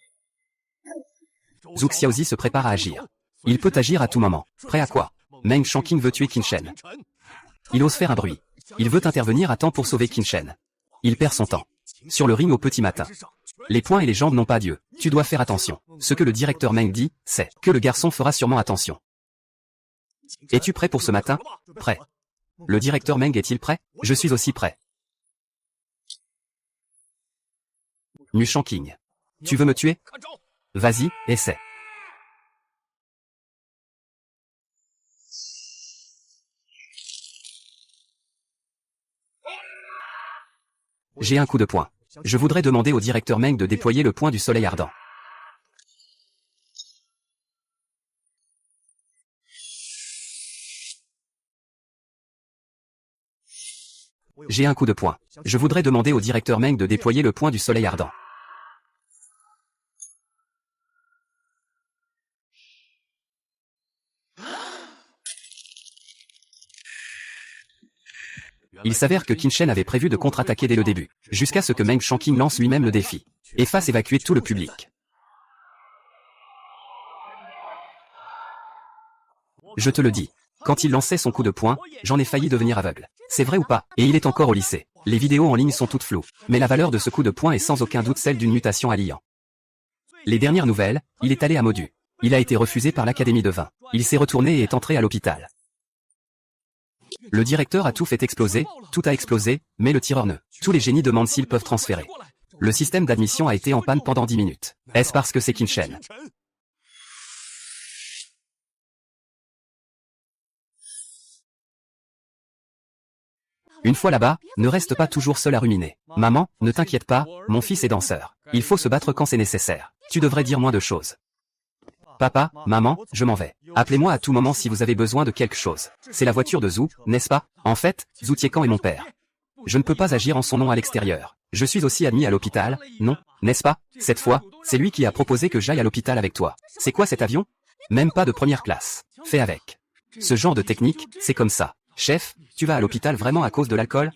Zhu Xiaozi se prépare à agir. Il peut agir à tout moment. Prêt à quoi? Meng Shanqin veut tuer Qin Shen. Il ose faire un bruit. Il veut intervenir à temps pour sauver Qin Shen. Il perd son temps. Sur le ring au petit matin. Les poings et les jambes n'ont pas Dieu. Tu dois faire attention. Ce que le directeur Meng dit, c'est que le garçon fera sûrement attention. Es-tu prêt pour ce matin? Prêt. Le directeur Meng est-il prêt? Je suis aussi prêt. Nu Shanqing. Tu veux me tuer? Vas-y, essaie. J'ai un coup de poing. Je voudrais demander au directeur Meng de déployer le point du soleil ardent. J'ai un coup de poing. Je voudrais demander au directeur Meng de déployer le point du soleil ardent. Il s'avère que Qin Shen avait prévu de contre-attaquer dès le début, jusqu'à ce que Meng Shanqing lance lui-même le défi, et fasse évacuer tout le public. Je te le dis, quand il lançait son coup de poing, j'en ai failli devenir aveugle. C'est vrai ou pas? Et il est encore au lycée. Les vidéos en ligne sont toutes floues, mais la valeur de ce coup de poing est sans aucun doute celle d'une mutation à Lian. Les dernières nouvelles, il est allé à Modu. Il a été refusé par l'Académie de vin. Il s'est retourné et est entré à l'hôpital. Le directeur a tout fait exploser, tout a explosé, mais le tireur ne. Tous les génies demandent s'ils peuvent transférer. Le système d'admission a été en panne pendant 10 minutes. Est-ce parce que c'est Qin Shen? Une fois là-bas, ne reste pas toujours seul à ruminer. Maman, ne t'inquiète pas, mon fils est danseur. Il faut se battre quand c'est nécessaire. Tu devrais dire moins de choses. Papa, maman, je m'en vais. Appelez-moi à tout moment si vous avez besoin de quelque chose. C'est la voiture de Zhu, n'est-ce pas? En fait, Zhu Tiekan est mon père. Je ne peux pas agir en son nom à l'extérieur. Je suis aussi admis à l'hôpital, non, n'est-ce pas? Cette fois, c'est lui qui a proposé que j'aille à l'hôpital avec toi. C'est quoi cet avion? Même pas de première classe. Fais avec. Ce genre de technique, c'est comme ça. Chef, tu vas à l'hôpital vraiment à cause de l'alcool?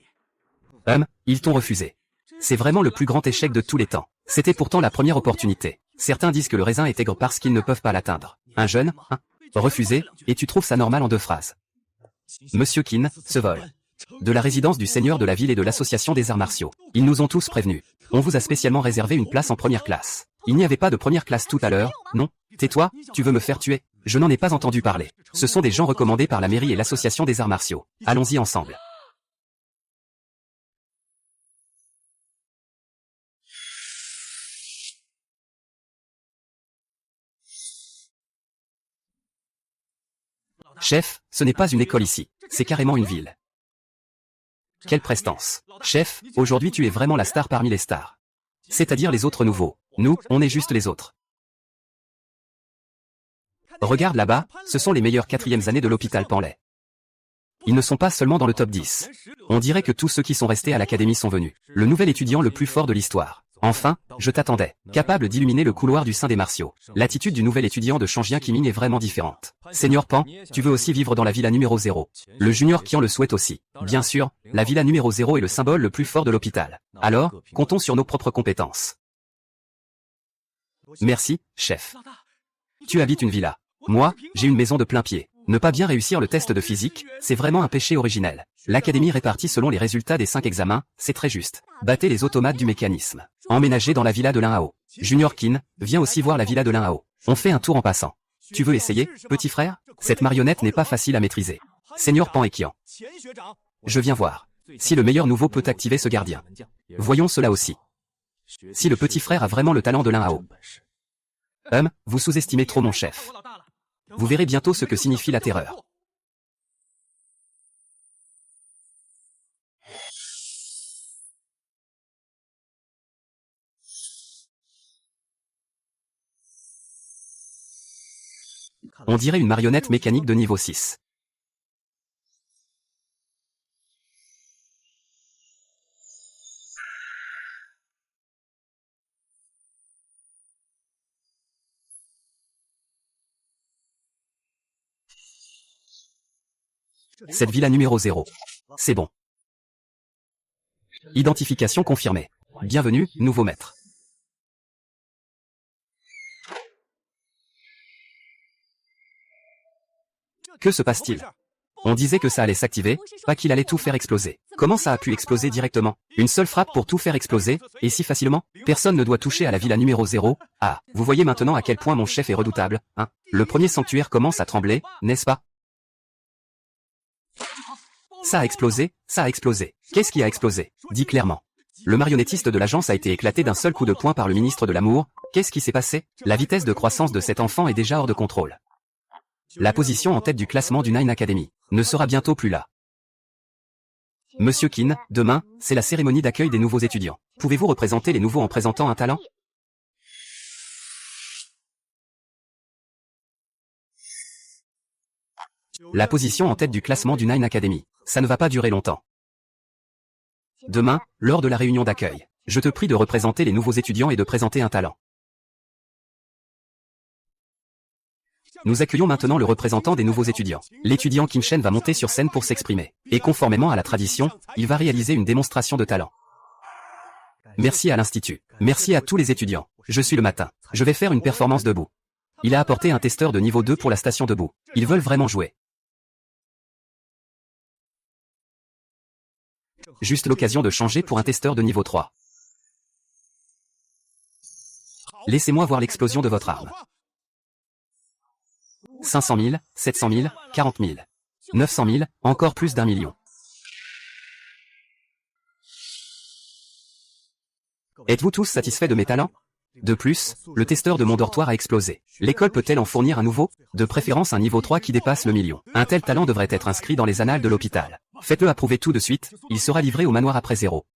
Ils t'ont refusé. C'est vraiment le plus grand échec de tous les temps. C'était pourtant la première opportunité. Certains disent que le raisin est aigre parce qu'ils ne peuvent pas l'atteindre. Un jeune, refusé, et tu trouves ça normal en 2 phrases. Monsieur Qin, ce vol. De la résidence du seigneur de la ville et de l'association des arts martiaux. Ils nous ont tous prévenus. On vous a spécialement réservé une place en première classe. Il n'y avait pas de première classe tout à l'heure, non? Tais-toi, tu veux me faire tuer? Je n'en ai pas entendu parler. Ce sont des gens recommandés par la mairie et l'association des arts martiaux. Allons-y ensemble. Chef, ce n'est pas une école ici, c'est carrément une ville. Quelle prestance. Chef, aujourd'hui tu es vraiment la star parmi les stars. C'est-à-dire les autres nouveaux. Nous, on est juste les autres. Regarde là-bas, ce sont les meilleures 4e années de l'hôpital Panlay. Ils ne sont pas seulement dans le top 10. On dirait que tous ceux qui sont restés à l'académie sont venus. Le nouvel étudiant le plus fort de l'histoire. Enfin, je t'attendais. Capable d'illuminer le couloir du sein des martiaux. L'attitude du nouvel étudiant de Shangjiang Qiming est vraiment différente. Senior Pan, tu veux aussi vivre dans la villa numéro 0. Le junior Qian le souhaite aussi. Bien sûr, la villa numéro 0 est le symbole le plus fort de l'hôpital. Alors, comptons sur nos propres compétences. Merci, chef. Tu habites une villa. Moi, j'ai une maison de plein pied. Ne pas bien réussir le test de physique, c'est vraiment un péché originel. L'académie répartie selon les résultats des 5 examens, c'est très juste. Battez les automates du mécanisme. Emménagez dans la villa de l'un à haut. Junior Qin, viens aussi voir la villa de l'un à haut. On fait un tour en passant. Tu veux essayer, petit frère? Cette marionnette n'est pas facile à maîtriser. Senior Pan et Qian. Je viens voir. Si le meilleur nouveau peut activer ce gardien. Voyons cela aussi. Si le petit frère a vraiment le talent de l'un à haut. Vous sous-estimez trop mon chef. Vous verrez bientôt ce que signifie la terreur. On dirait une marionnette mécanique de niveau 6. Cette villa numéro 0. C'est bon. Identification confirmée. Bienvenue, nouveau maître. Que se passe-t-il? On disait que ça allait s'activer, pas qu'il allait tout faire exploser. Comment ça a pu exploser directement? Une seule frappe pour tout faire exploser, et si facilement? Personne ne doit toucher à la villa numéro 0. Ah, vous voyez maintenant à quel point mon chef est redoutable, hein? Le premier sanctuaire commence à trembler, n'est-ce pas? Ça a explosé, ça a explosé. Qu'est-ce qui a explosé? Dis clairement. Le marionnettiste de l'agence a été éclaté d'un seul coup de poing par le ministre de l'Amour. Qu'est-ce qui s'est passé? La vitesse de croissance de cet enfant est déjà hors de contrôle. La position en tête du classement du Nine Academy ne sera bientôt plus là. Monsieur Qin, demain, c'est la cérémonie d'accueil des nouveaux étudiants. Pouvez-vous représenter les nouveaux en présentant un talent? La position en tête du classement du Nine Academy, ça ne va pas durer longtemps. Demain, lors de la réunion d'accueil, je te prie de représenter les nouveaux étudiants et de présenter un talent. Nous accueillons maintenant le représentant des nouveaux étudiants. L'étudiant Qin Shen va monter sur scène pour s'exprimer. Et conformément à la tradition, il va réaliser une démonstration de talent. Merci à l'Institut. Merci à tous les étudiants. Je suis le matin. Je vais faire une performance debout. Il a apporté un testeur de niveau 2 pour la station debout. Ils veulent vraiment jouer. Juste l'occasion de changer pour un testeur de niveau 3. Laissez-moi voir l'explosion de votre arme. 500 000, 700 000, 40 000, 900 000, encore plus d'1 million. Êtes-vous tous satisfaits de mes talents? De plus, le testeur de mon dortoir a explosé. L'école peut-elle en fournir un nouveau? De préférence un niveau 3 qui dépasse le million. Un tel talent devrait être inscrit dans les annales de l'hôpital. Faites-le approuver tout de suite, il sera livré au manoir après 0.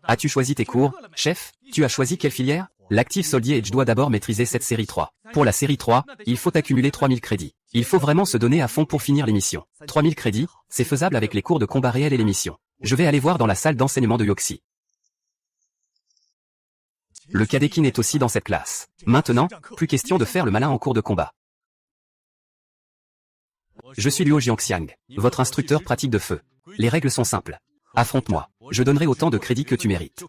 As-tu choisi tes cours, chef? Tu as choisi quelle filière? L'actif Soldier Edge doit d'abord maîtriser cette série 3. Pour la série 3, il faut accumuler 3000 crédits. Il faut vraiment se donner à fond pour finir l'émission. 3000 crédits, c'est faisable avec les cours de combat réel et l'émission. Je vais aller voir dans la salle d'enseignement de Yoxi. Le cadet Qin est aussi dans cette classe. Maintenant, plus question de faire le malin en cours de combat. Je suis Luo Jiangxiang, votre instructeur pratique de feu. Les règles sont simples. Affronte-moi. Je donnerai autant de crédits que tu mérites.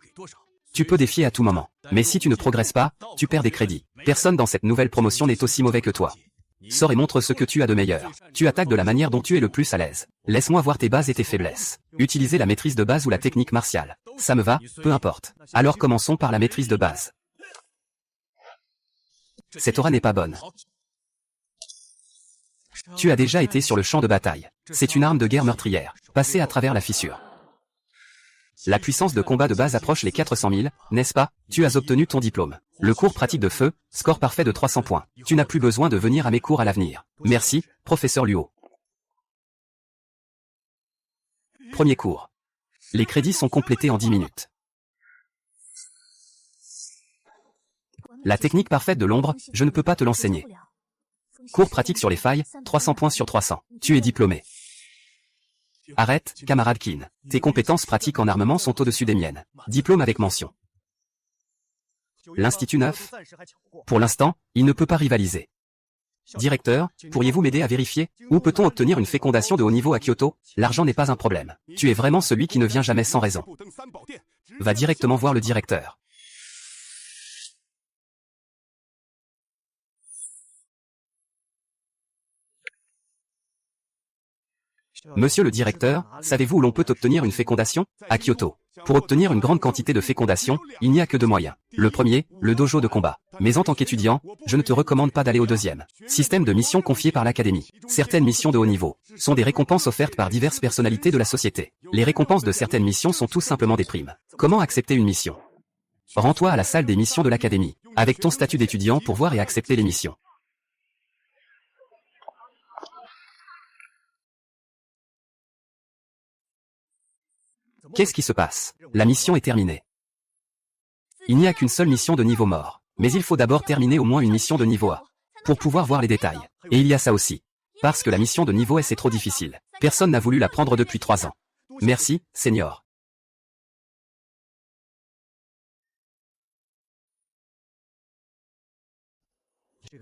Tu peux défier à tout moment. Mais si tu ne progresses pas, tu perds des crédits. Personne dans cette nouvelle promotion n'est aussi mauvais que toi. Sors et montre ce que tu as de meilleur. Tu attaques de la manière dont tu es le plus à l'aise. Laisse-moi voir tes bases et tes faiblesses. Utilisez la maîtrise de base ou la technique martiale. Ça me va, peu importe. Alors commençons par la maîtrise de base. Cette aura n'est pas bonne. Tu as déjà été sur le champ de bataille. C'est une arme de guerre meurtrière. Passez à travers la fissure. La puissance de combat de base approche les 400 000, n'est-ce pas? Tu as obtenu ton diplôme. Le cours pratique de feu, score parfait de 300 points. Tu n'as plus besoin de venir à mes cours à l'avenir. Merci, professeur Luo. Premier cours. Les crédits sont complétés en 10 minutes. La technique parfaite de l'ombre, je ne peux pas te l'enseigner. Cours pratique sur les failles, 300 points sur 300. Tu es diplômé. Arrête, camarade Kin. Tes compétences pratiques en armement sont au-dessus des miennes. Diplôme avec mention. L'Institut 9. Pour l'instant, il ne peut pas rivaliser. Directeur, pourriez-vous m'aider à vérifier? Où peut-on obtenir une fécondation de haut niveau à Kyoto? L'argent n'est pas un problème. Tu es vraiment celui qui ne vient jamais sans raison. Va directement voir le directeur. Monsieur le directeur, savez-vous où l'on peut obtenir une fécondation? À Kyoto. Pour obtenir une grande quantité de fécondation, il n'y a que deux moyens. Le premier, le dojo de combat. Mais en tant qu'étudiant, je ne te recommande pas d'aller au deuxième. Système de mission confié par l'académie. Certaines missions de haut niveau sont des récompenses offertes par diverses personnalités de la société. Les récompenses de certaines missions sont tout simplement des primes. Comment accepter une mission? Rends-toi à la salle des missions de l'académie, avec ton statut d'étudiant pour voir et accepter les missions. Qu'est-ce qui se passe? La mission est terminée. Il n'y a qu'une seule mission de niveau mort. Mais il faut d'abord terminer au moins une mission de niveau A. Pour pouvoir voir les détails. Et il y a ça aussi. Parce que la mission de niveau S c'est trop difficile. Personne n'a voulu la prendre depuis 3 ans. Merci, Senior.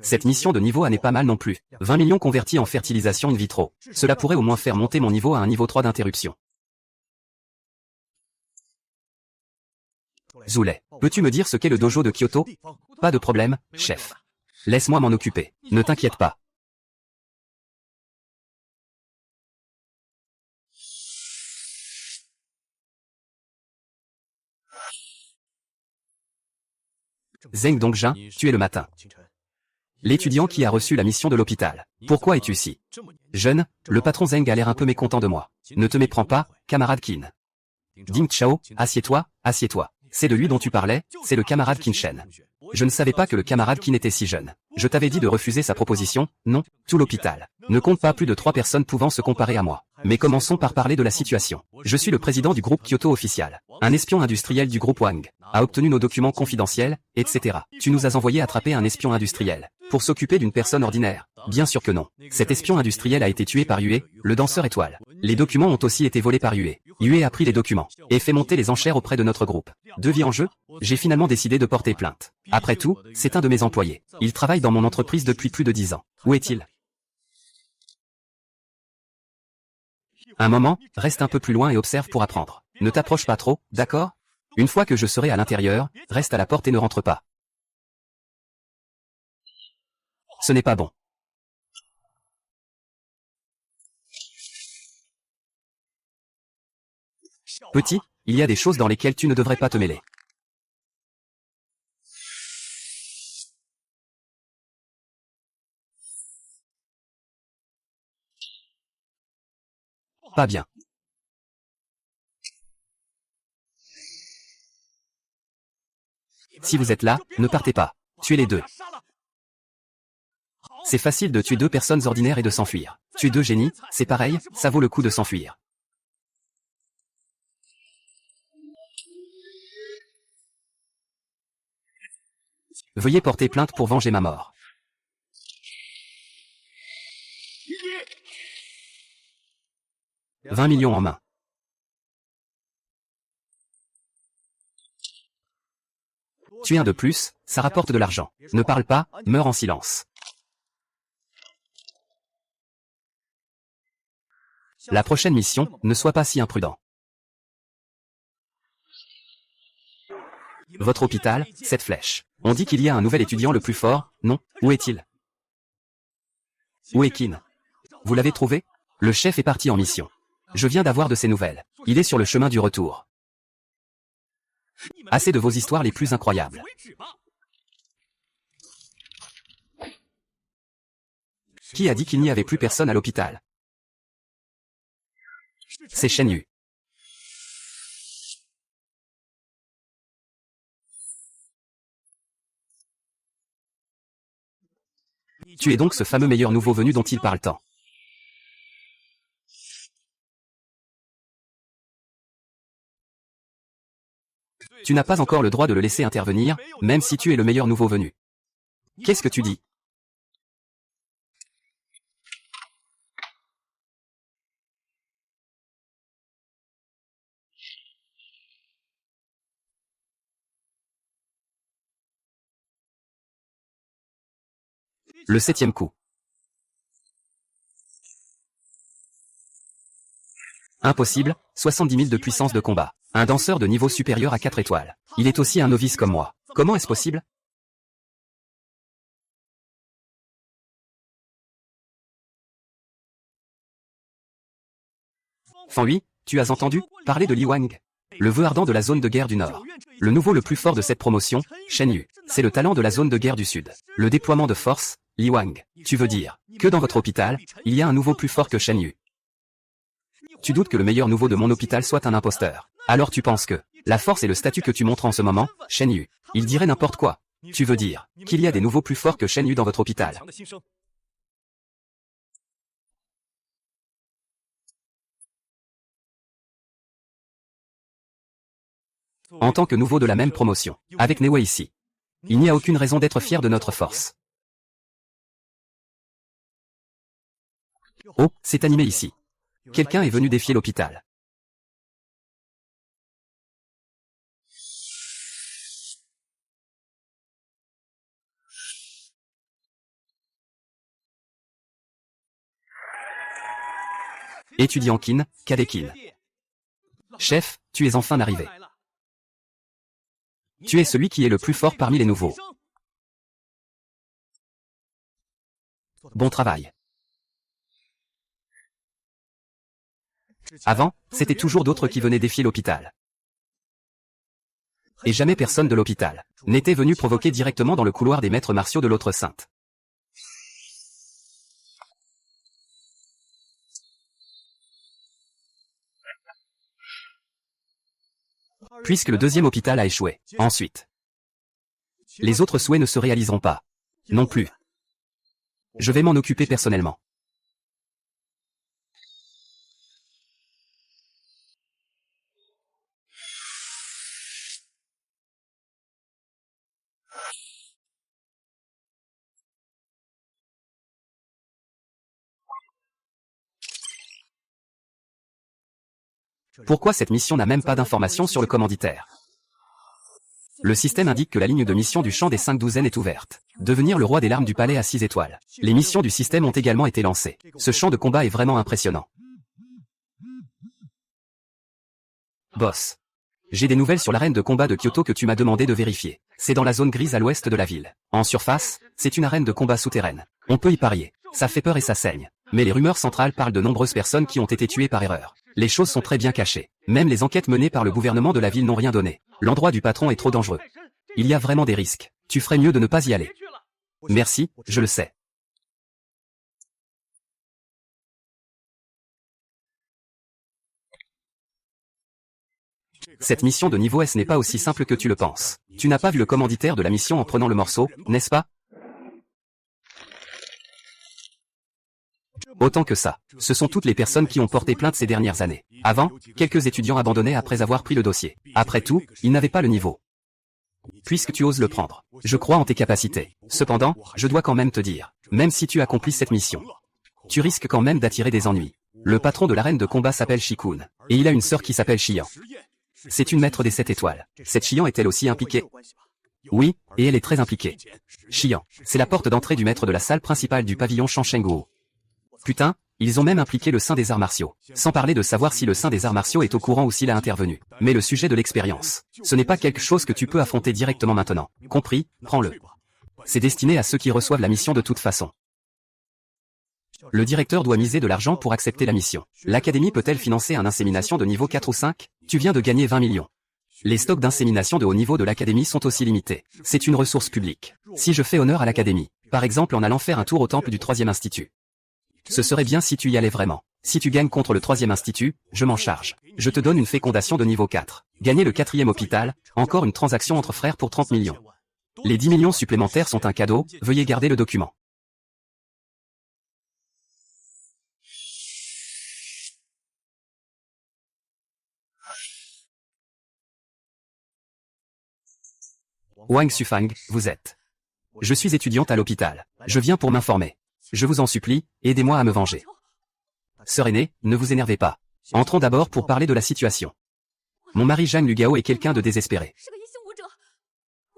Cette mission de niveau A n'est pas mal non plus. 20 millions convertis en fertilisation in vitro. Cela pourrait au moins faire monter mon niveau à un niveau 3 d'interruption. Zoulet, peux-tu me dire ce qu'est le dojo de Kyoto? Pas de problème, chef. Laisse-moi m'en occuper. Ne t'inquiète pas. Zeng Dongjin, tu es le matin. L'étudiant qui a reçu la mission de l'hôpital. Pourquoi es-tu ici? Jeune, le patron Zeng a l'air un peu mécontent de moi. Ne te méprends pas, camarade Qin. Ding Chao, assieds-toi, assieds-toi. C'est de lui dont tu parlais, c'est le camarade Qin Shen. Je ne savais pas que le camarade Qin était si jeune. Je t'avais dit de refuser sa proposition, non? Tout l'hôpital ne compte pas plus de 3 personnes pouvant se comparer à moi. Mais commençons par parler de la situation. Je suis le président du groupe Kyoto officiel. Un espion industriel du groupe Wang a obtenu nos documents confidentiels, etc. Tu nous as envoyé attraper un espion industriel pour s'occuper d'une personne ordinaire. Bien sûr que non. Cet espion industriel a été tué par Yue, le danseur étoile. Les documents ont aussi été volés par Yue. Yue a pris les documents et fait monter les enchères auprès de notre groupe. 2 vies en jeu? J'ai finalement décidé de porter plainte. Après tout, c'est un de mes employés. Il travaille dans mon entreprise depuis plus de 10 ans. Où est-il? Un moment, reste un peu plus loin et observe pour apprendre. Ne t'approche pas trop, d'accord? Une fois que je serai à l'intérieur, reste à la porte et ne rentre pas. Ce n'est pas bon. Petit, il y a des choses dans lesquelles tu ne devrais pas te mêler. Pas bien. Si vous êtes là, ne partez pas. Tuez les deux. C'est facile de tuer 2 personnes ordinaires et de s'enfuir. Tuer 2 génies, c'est pareil, ça vaut le coup de s'enfuir. Veuillez porter plainte pour venger ma mort. « 20 millions en main. Tuer un de plus, ça rapporte de l'argent. Ne parle pas, meurs en silence. La prochaine mission, ne sois pas si imprudent. Votre hôpital, cette flèche. On dit qu'il y a un nouvel étudiant le plus fort, non? Où est-il? Où est Qin? Vous l'avez trouvé? Le chef est parti en mission. Je viens d'avoir de ses nouvelles. Il est sur le chemin du retour. Assez de vos histoires les plus incroyables. Qui a dit qu'il n'y avait plus personne à l'hôpital? C'est Shen Yu. Tu es donc ce fameux meilleur nouveau venu dont il parle tant. Tu n'as pas encore le droit de le laisser intervenir, même si tu es le meilleur nouveau venu. Qu'est-ce que tu dis? Le 7e coup. Impossible, 70 000 de puissance de combat. Un danseur de niveau supérieur à 4 étoiles. Il est aussi un novice comme moi. Comment est-ce possible? Fan Hui, tu as entendu parler de Li Wang? Le vœu ardent de la zone de guerre du Nord. Le nouveau le plus fort de cette promotion, Shen Yu. C'est le talent de la zone de guerre du Sud. Le déploiement de force, Li Wang. Tu veux dire que dans votre hôpital, il y a un nouveau plus fort que Shen Yu? Tu doutes que le meilleur nouveau de mon hôpital soit un imposteur. Alors tu penses que la force et le statut que tu montres en ce moment, Shen Yu, il dirait n'importe quoi. Tu veux dire qu'il y a des nouveaux plus forts que Shen Yu dans votre hôpital? En tant que nouveau de la même promotion, avec Newe ici, il n'y a aucune raison d'être fier de notre force. Oh, c'est animé ici. Quelqu'un est venu défier l'hôpital. Étudiant Qin, cadet Qin. Chef, tu es enfin arrivé. Tu es celui qui est le plus fort parmi les nouveaux. Bon travail. Avant, c'était toujours d'autres qui venaient défier l'hôpital. Et jamais personne de l'hôpital n'était venu provoquer directement dans le couloir des maîtres martiaux de l'autre sainte. Puisque le deuxième hôpital a échoué, ensuite, les autres souhaits ne se réaliseront pas. Non plus. Je vais m'en occuper personnellement. Pourquoi cette mission n'a même pas d'informations sur le commanditaire? Le système indique que la ligne de mission du champ des 5 douzaines est ouverte. Devenir le roi des larmes du palais à 6 étoiles. Les missions du système ont également été lancées. Ce champ de combat est vraiment impressionnant. Boss. J'ai des nouvelles sur l'arène de combat de Kyoto que tu m'as demandé de vérifier. C'est dans la zone grise à l'ouest de la ville. En surface, c'est une arène de combat souterraine. On peut y parier. Ça fait peur et ça saigne. Mais les rumeurs centrales parlent de nombreuses personnes qui ont été tuées par erreur. Les choses sont très bien cachées. Même les enquêtes menées par le gouvernement de la ville n'ont rien donné. L'endroit du patron est trop dangereux. Il y a vraiment des risques. Tu ferais mieux de ne pas y aller. Merci, je le sais. Cette mission de niveau S n'est pas aussi simple que tu le penses. Tu n'as pas vu le commanditaire de la mission en prenant le morceau, n'est-ce pas? Autant que ça. Ce sont toutes les personnes qui ont porté plainte ces dernières années. Avant, quelques étudiants abandonnaient après avoir pris le dossier. Après tout, ils n'avaient pas le niveau. Puisque tu oses le prendre, je crois en tes capacités. Cependant, je dois quand même te dire, même si tu accomplis cette mission, tu risques quand même d'attirer des ennuis. Le patron de l'arène de combat s'appelle Shikun, et il a une sœur qui s'appelle Shiyan. C'est une maître des 7 étoiles. Cette Shiyan est elle aussi impliquée? Oui, et elle est très impliquée. Shiyan, c'est la porte d'entrée du maître de la salle principale du pavillon Shanshenguo. Putain, ils ont même impliqué le Saint des arts martiaux. Sans parler de savoir si le Saint des arts martiaux est au courant ou s'il a intervenu. Mais le sujet de l'expérience, ce n'est pas quelque chose que tu peux affronter directement maintenant. Compris, prends-le. C'est destiné à ceux qui reçoivent la mission de toute façon. Le directeur doit miser de l'argent pour accepter la mission. L'académie peut-elle financer un insémination de niveau 4 ou 5? Tu viens de gagner 20 millions. Les stocks d'insémination de haut niveau de l'académie sont aussi limités. C'est une ressource publique. Si je fais honneur à l'académie, par exemple en allant faire un tour au temple du 3e institut, ce serait bien si tu y allais vraiment. Si tu gagnes contre le 3e institut, je m'en charge. Je te donne une fécondation de niveau 4. Gagner le 4e hôpital, encore une transaction entre frères pour 30 millions. Les 10 millions supplémentaires sont un cadeau, veuillez garder le document. Wang Sufang, vous êtes. Je suis étudiante à l'hôpital. Je viens pour m'informer. Je vous en supplie, aidez-moi à me venger. Sœur aînée, ne vous énervez pas. Entrons d'abord pour parler de la situation. Mon mari Zhang Lugao est quelqu'un de désespéré.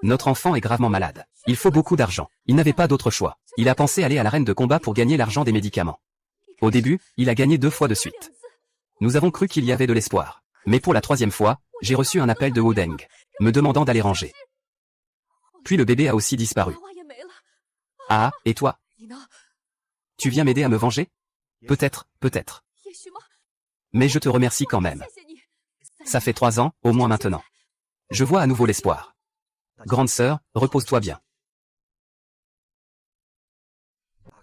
Notre enfant est gravement malade. Il faut beaucoup d'argent. Il n'avait pas d'autre choix. Il a pensé aller à l'arène de combat pour gagner l'argent des médicaments. Au début, il a gagné 2 fois de suite. Nous avons cru qu'il y avait de l'espoir. Mais pour la 3e fois, j'ai reçu un appel de Wodeng, me demandant d'aller ranger. Puis le bébé a aussi disparu. Ah, et toi? Tu viens m'aider à me venger? Peut-être, peut-être. Mais je te remercie quand même. Ça fait 3 ans, au moins maintenant. Je vois à nouveau l'espoir. Grande sœur, repose-toi bien.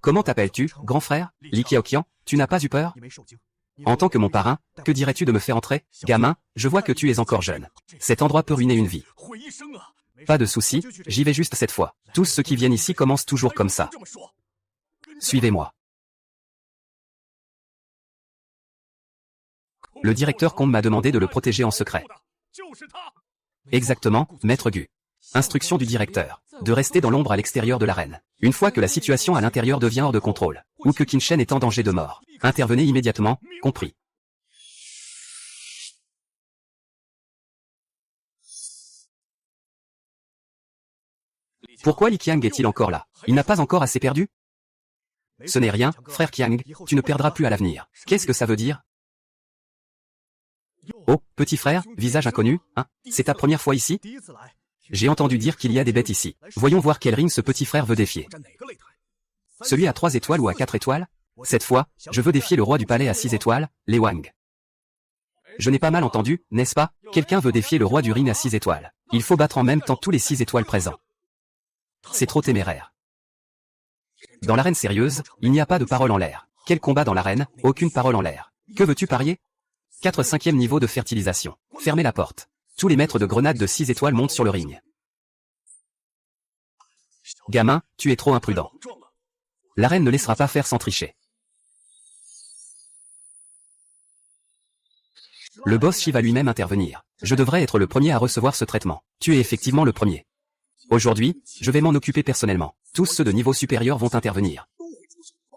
Comment t'appelles-tu, grand frère? Li Qiaoqian, tu n'as pas eu peur? En tant que mon parrain, que dirais-tu de me faire entrer? Gamin, je vois que tu es encore jeune. Cet endroit peut ruiner une vie. Pas de souci, j'y vais juste cette fois. Tous ceux qui viennent ici commencent toujours comme ça. Suivez-moi. Le directeur Combe m'a demandé de le protéger en secret. Exactement, maître Gu. Instruction du directeur, de rester dans l'ombre à l'extérieur de l'arène. Une fois que la situation à l'intérieur devient hors de contrôle, ou que Qin Shen est en danger de mort, intervenez immédiatement, compris. Pourquoi Li Qiang est-il encore là? Il n'a pas encore assez perdu? Ce n'est rien, frère Qiang, tu ne perdras plus à l'avenir. Qu'est-ce que ça veut dire? Oh, petit frère, visage inconnu, hein? C'est ta première fois ici? J'ai entendu dire qu'il y a des bêtes ici. Voyons voir quel ring ce petit frère veut défier. Celui à 3 étoiles ou à 4 étoiles? Cette fois, je veux défier le roi du palais à 6 étoiles, Lei Wang. Je n'ai pas mal entendu, n'est-ce pas? Quelqu'un veut défier le roi du ring à 6 étoiles. Il faut battre en même temps tous les 6 étoiles présents. C'est trop téméraire. Dans l'arène sérieuse, il n'y a pas de parole en l'air. Quel combat dans l'arène? Aucune parole en l'air. Que veux-tu parier? 4/5e niveau de fertilisation. Fermez la porte. Tous les maîtres de grenades de 6 étoiles montent sur le ring. Gamin, tu es trop imprudent. L'arène ne laissera pas faire sans tricher. Le boss Shi va lui-même intervenir. Je devrais être le premier à recevoir ce traitement. Tu es effectivement le premier. Aujourd'hui, je vais m'en occuper personnellement. Tous ceux de niveau supérieur vont intervenir.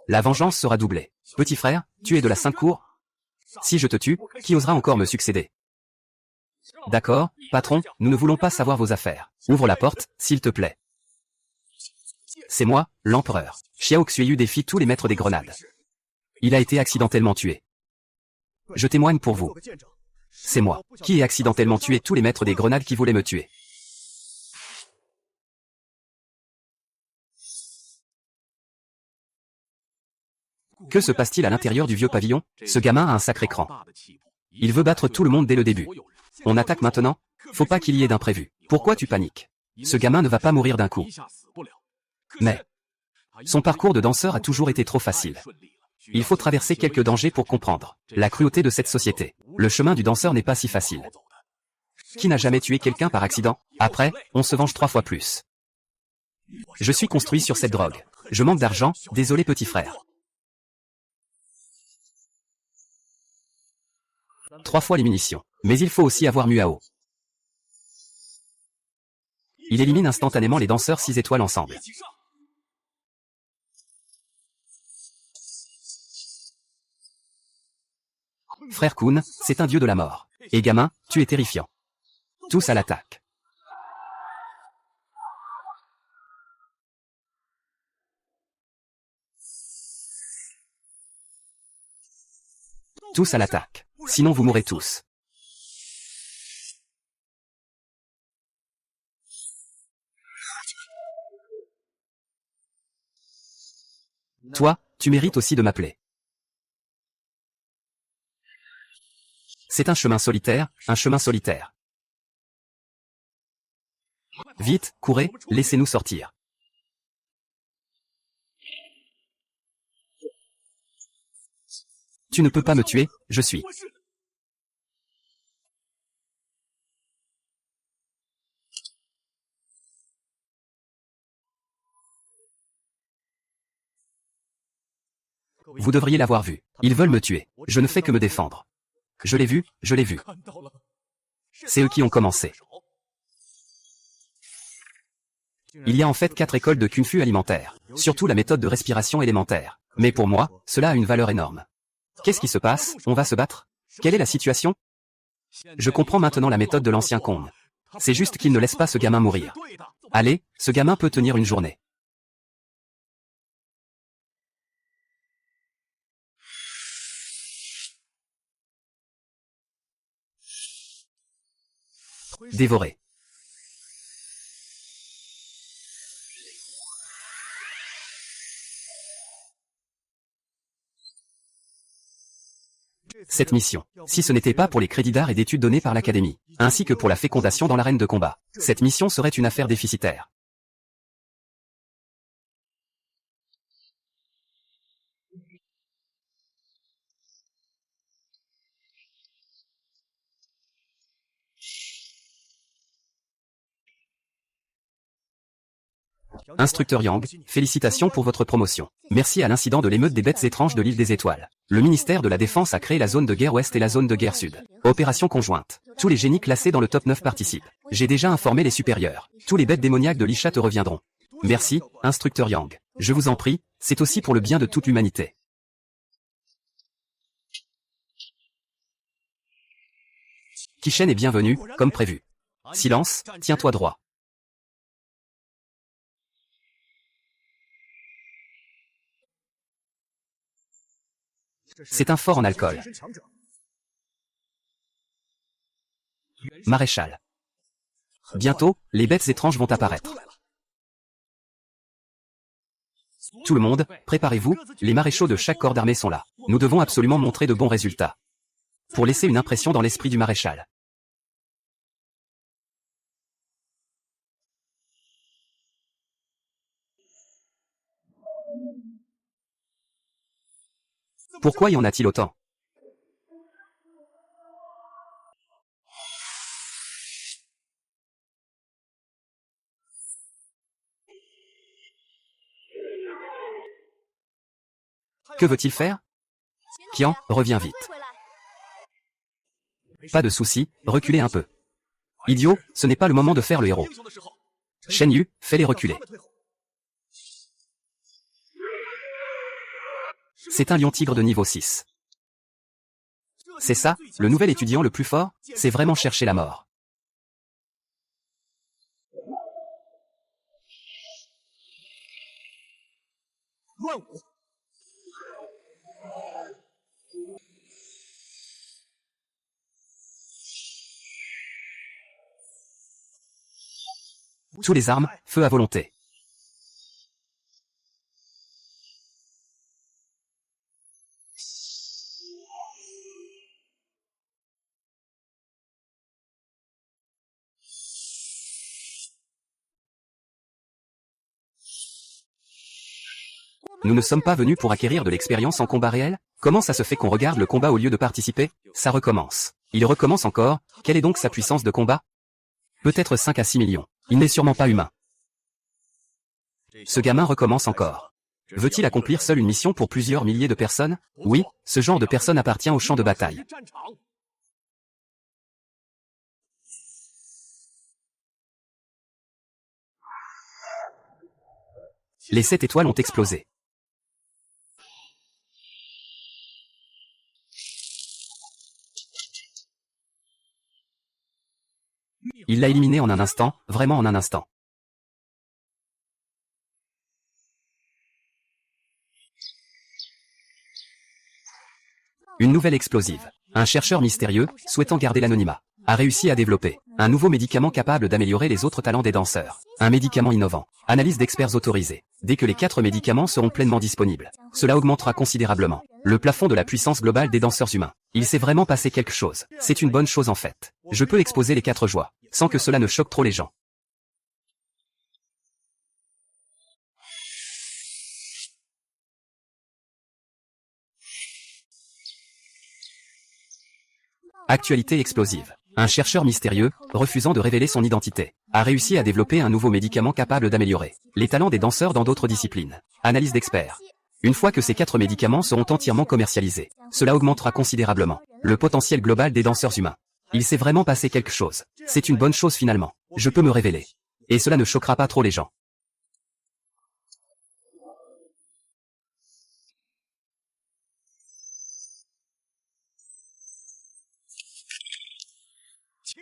La vengeance sera doublée. Petit frère, tu es de la Sainte Cour? Si je te tue, qui osera encore me succéder? D'accord, patron, nous ne voulons pas savoir vos affaires. Ouvre la porte, s'il te plaît. C'est moi, l'empereur. Xiao Xueyu défie tous les maîtres des grenades. Il a été accidentellement tué. Je témoigne pour vous. C'est moi, qui ai accidentellement tué tous les maîtres des grenades qui voulaient me tuer. Que se passe-t-il à l'intérieur du vieux pavillon? Ce gamin a un sacré cran. Il veut battre tout le monde dès le début. On attaque maintenant? Faut pas qu'il y ait d'imprévu. Pourquoi tu paniques? Ce gamin ne va pas mourir d'un coup. Mais son parcours de danseur a toujours été trop facile. Il faut traverser quelques dangers pour comprendre la cruauté de cette société. Le chemin du danseur n'est pas si facile. Qui n'a jamais tué quelqu'un par accident? Après, on se venge 3 fois plus. Je suis construit sur cette drogue. Je manque d'argent, désolé petit frère. 3 fois les munitions. Mais il faut aussi avoir Muao. Il élimine instantanément les danseurs 6 étoiles ensemble. Frère Kun, c'est un dieu de la mort. Et gamin, tu es terrifiant. Tous à l'attaque. Tous à l'attaque. Sinon vous mourrez tous. Toi, tu mérites aussi de m'appeler. C'est un chemin solitaire, un chemin solitaire. Vite, courez, laissez-nous sortir. Tu ne peux pas me tuer, je suis. Vous devriez l'avoir vu. Ils veulent me tuer. Je ne fais que me défendre. Je l'ai vu, je l'ai vu. C'est eux qui ont commencé. Il y a en fait 4 écoles de Kung-Fu alimentaire, surtout la méthode de respiration élémentaire. Mais pour moi, cela a une valeur énorme. Qu'est-ce qui se passe? On va se battre? Quelle est la situation? Je comprends maintenant la méthode de l'ancien Kong. C'est juste qu'il ne laisse pas ce gamin mourir. Allez, ce gamin peut tenir une journée. Dévoré. Cette mission, si ce n'était pas pour les crédits d'art et d'études donnés par l'Académie, ainsi que pour la fécondation dans l'arène de combat, cette mission serait une affaire déficitaire. Instructeur Yang, félicitations pour votre promotion. Merci à l'incident de l'émeute des bêtes étranges de l'île des Étoiles. Le ministère de la Défense a créé la zone de guerre ouest et la zone de guerre sud. Opération conjointe. Tous les génies classés dans le top 9 participent. J'ai déjà informé les supérieurs. Tous les bêtes démoniaques de l'Isha te reviendront. Merci, instructeur Yang. Je vous en prie, c'est aussi pour le bien de toute l'humanité. Kishen est bienvenu, comme prévu. Silence, tiens-toi droit. C'est un fort en alcool. Maréchal. Bientôt, les bêtes étranges vont apparaître. Tout le monde, préparez-vous, les maréchaux de chaque corps d'armée sont là. Nous devons absolument montrer de bons résultats. Pour laisser une impression dans l'esprit du maréchal. Pourquoi y en a-t-il autant? Que veut-il faire? Qian, reviens vite. Pas de souci, reculez un peu. Idiot, ce n'est pas le moment de faire le héros. Shen Yu, fais-les reculer. C'est un lion-tigre de niveau 6. C'est ça, le nouvel étudiant le plus fort, c'est vraiment chercher la mort. Tous les armes, feu à volonté. Nous ne sommes pas venus pour acquérir de l'expérience en combat réel? Comment ça se fait qu'on regarde le combat au lieu de participer? Ça recommence. Il recommence encore, quelle est donc sa puissance de combat? Peut-être 5 à 6 millions. Il n'est sûrement pas humain. Ce gamin recommence encore. Veut-il accomplir seul une mission pour plusieurs milliers de personnes? Oui, ce genre de personne appartient au champ de bataille. Les 7 étoiles ont explosé. Il l'a éliminé en un instant, vraiment en un instant. Une nouvelle explosive. Un chercheur mystérieux, souhaitant garder l'anonymat, a réussi à développer un nouveau médicament capable d'améliorer les autres talents des danseurs. Un médicament innovant. Analyse d'experts autorisée. Dès que les 4 médicaments seront pleinement disponibles, cela augmentera considérablement le plafond de la puissance globale des danseurs humains. Il s'est vraiment passé quelque chose. C'est une bonne chose en fait. Je peux exposer les 4 joies, sans que cela ne choque trop les gens. Actualité explosive. Un chercheur mystérieux, refusant de révéler son identité, a réussi à développer un nouveau médicament capable d'améliorer les talents des danseurs dans d'autres disciplines. Analyse d'experts. Une fois que ces 4 médicaments seront entièrement commercialisés, cela augmentera considérablement le potentiel global des danseurs humains. Il s'est vraiment passé quelque chose. C'est une bonne chose finalement. Je peux me révéler. Et cela ne choquera pas trop les gens.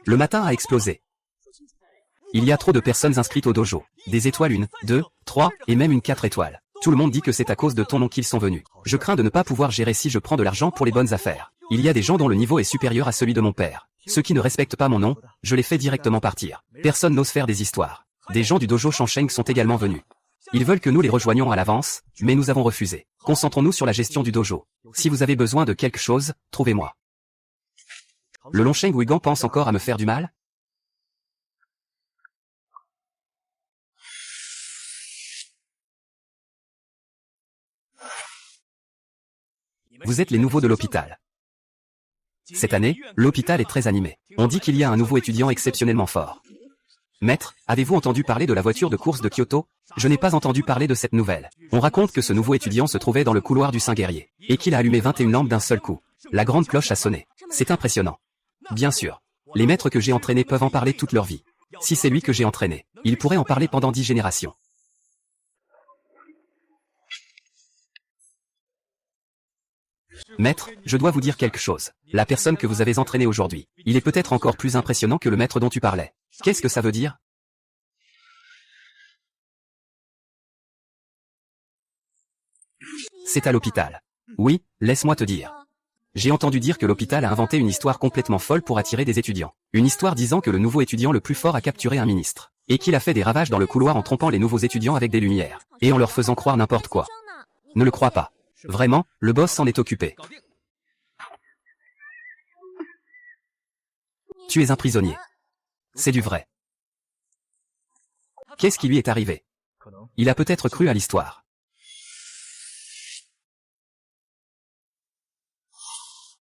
Le matin a explosé. Il y a trop de personnes inscrites au dojo. Des étoiles 1, 2, 3 et même une 4 étoiles. Tout le monde dit que c'est à cause de ton nom qu'ils sont venus. Je crains de ne pas pouvoir gérer si je prends de l'argent pour les bonnes affaires. Il y a des gens dont le niveau est supérieur à celui de mon père. Ceux qui ne respectent pas mon nom, je les fais directement partir. Personne n'ose faire des histoires. Des gens du dojo Shansheng sont également venus. Ils veulent que nous les rejoignions à l'avance, mais nous avons refusé. Concentrons-nous sur la gestion du dojo. Si vous avez besoin de quelque chose, trouvez-moi. Le Longsheng Wigan pense encore à me faire du mal? Vous êtes les nouveaux de l'hôpital. Cette année, l'hôpital est très animé. On dit qu'il y a un nouveau étudiant exceptionnellement fort. Maître, avez-vous entendu parler de la voiture de course de Kyoto? Je n'ai pas entendu parler de cette nouvelle. On raconte que ce nouveau étudiant se trouvait dans le couloir du Saint-Guerrier, et qu'il a allumé 21 lampes d'un seul coup. La grande cloche a sonné. C'est impressionnant. Bien sûr. Les maîtres que j'ai entraînés peuvent en parler toute leur vie. Si c'est lui que j'ai entraîné, il pourrait en parler pendant 10 générations. Maître, je dois vous dire quelque chose. La personne que vous avez entraînée aujourd'hui, il est peut-être encore plus impressionnant que le maître dont tu parlais. Qu'est-ce que ça veut dire? C'est à l'hôpital. Oui, laisse-moi te dire. J'ai entendu dire que l'hôpital a inventé une histoire complètement folle pour attirer des étudiants. Une histoire disant que le nouveau étudiant le plus fort a capturé un ministre. Et qu'il a fait des ravages dans le couloir en trompant les nouveaux étudiants avec des lumières. Et en leur faisant croire n'importe quoi. Ne le crois pas. Vraiment, le boss s'en est occupé. Tu es un prisonnier. C'est du vrai. Qu'est-ce qui lui est arrivé? Il a peut-être cru à l'histoire.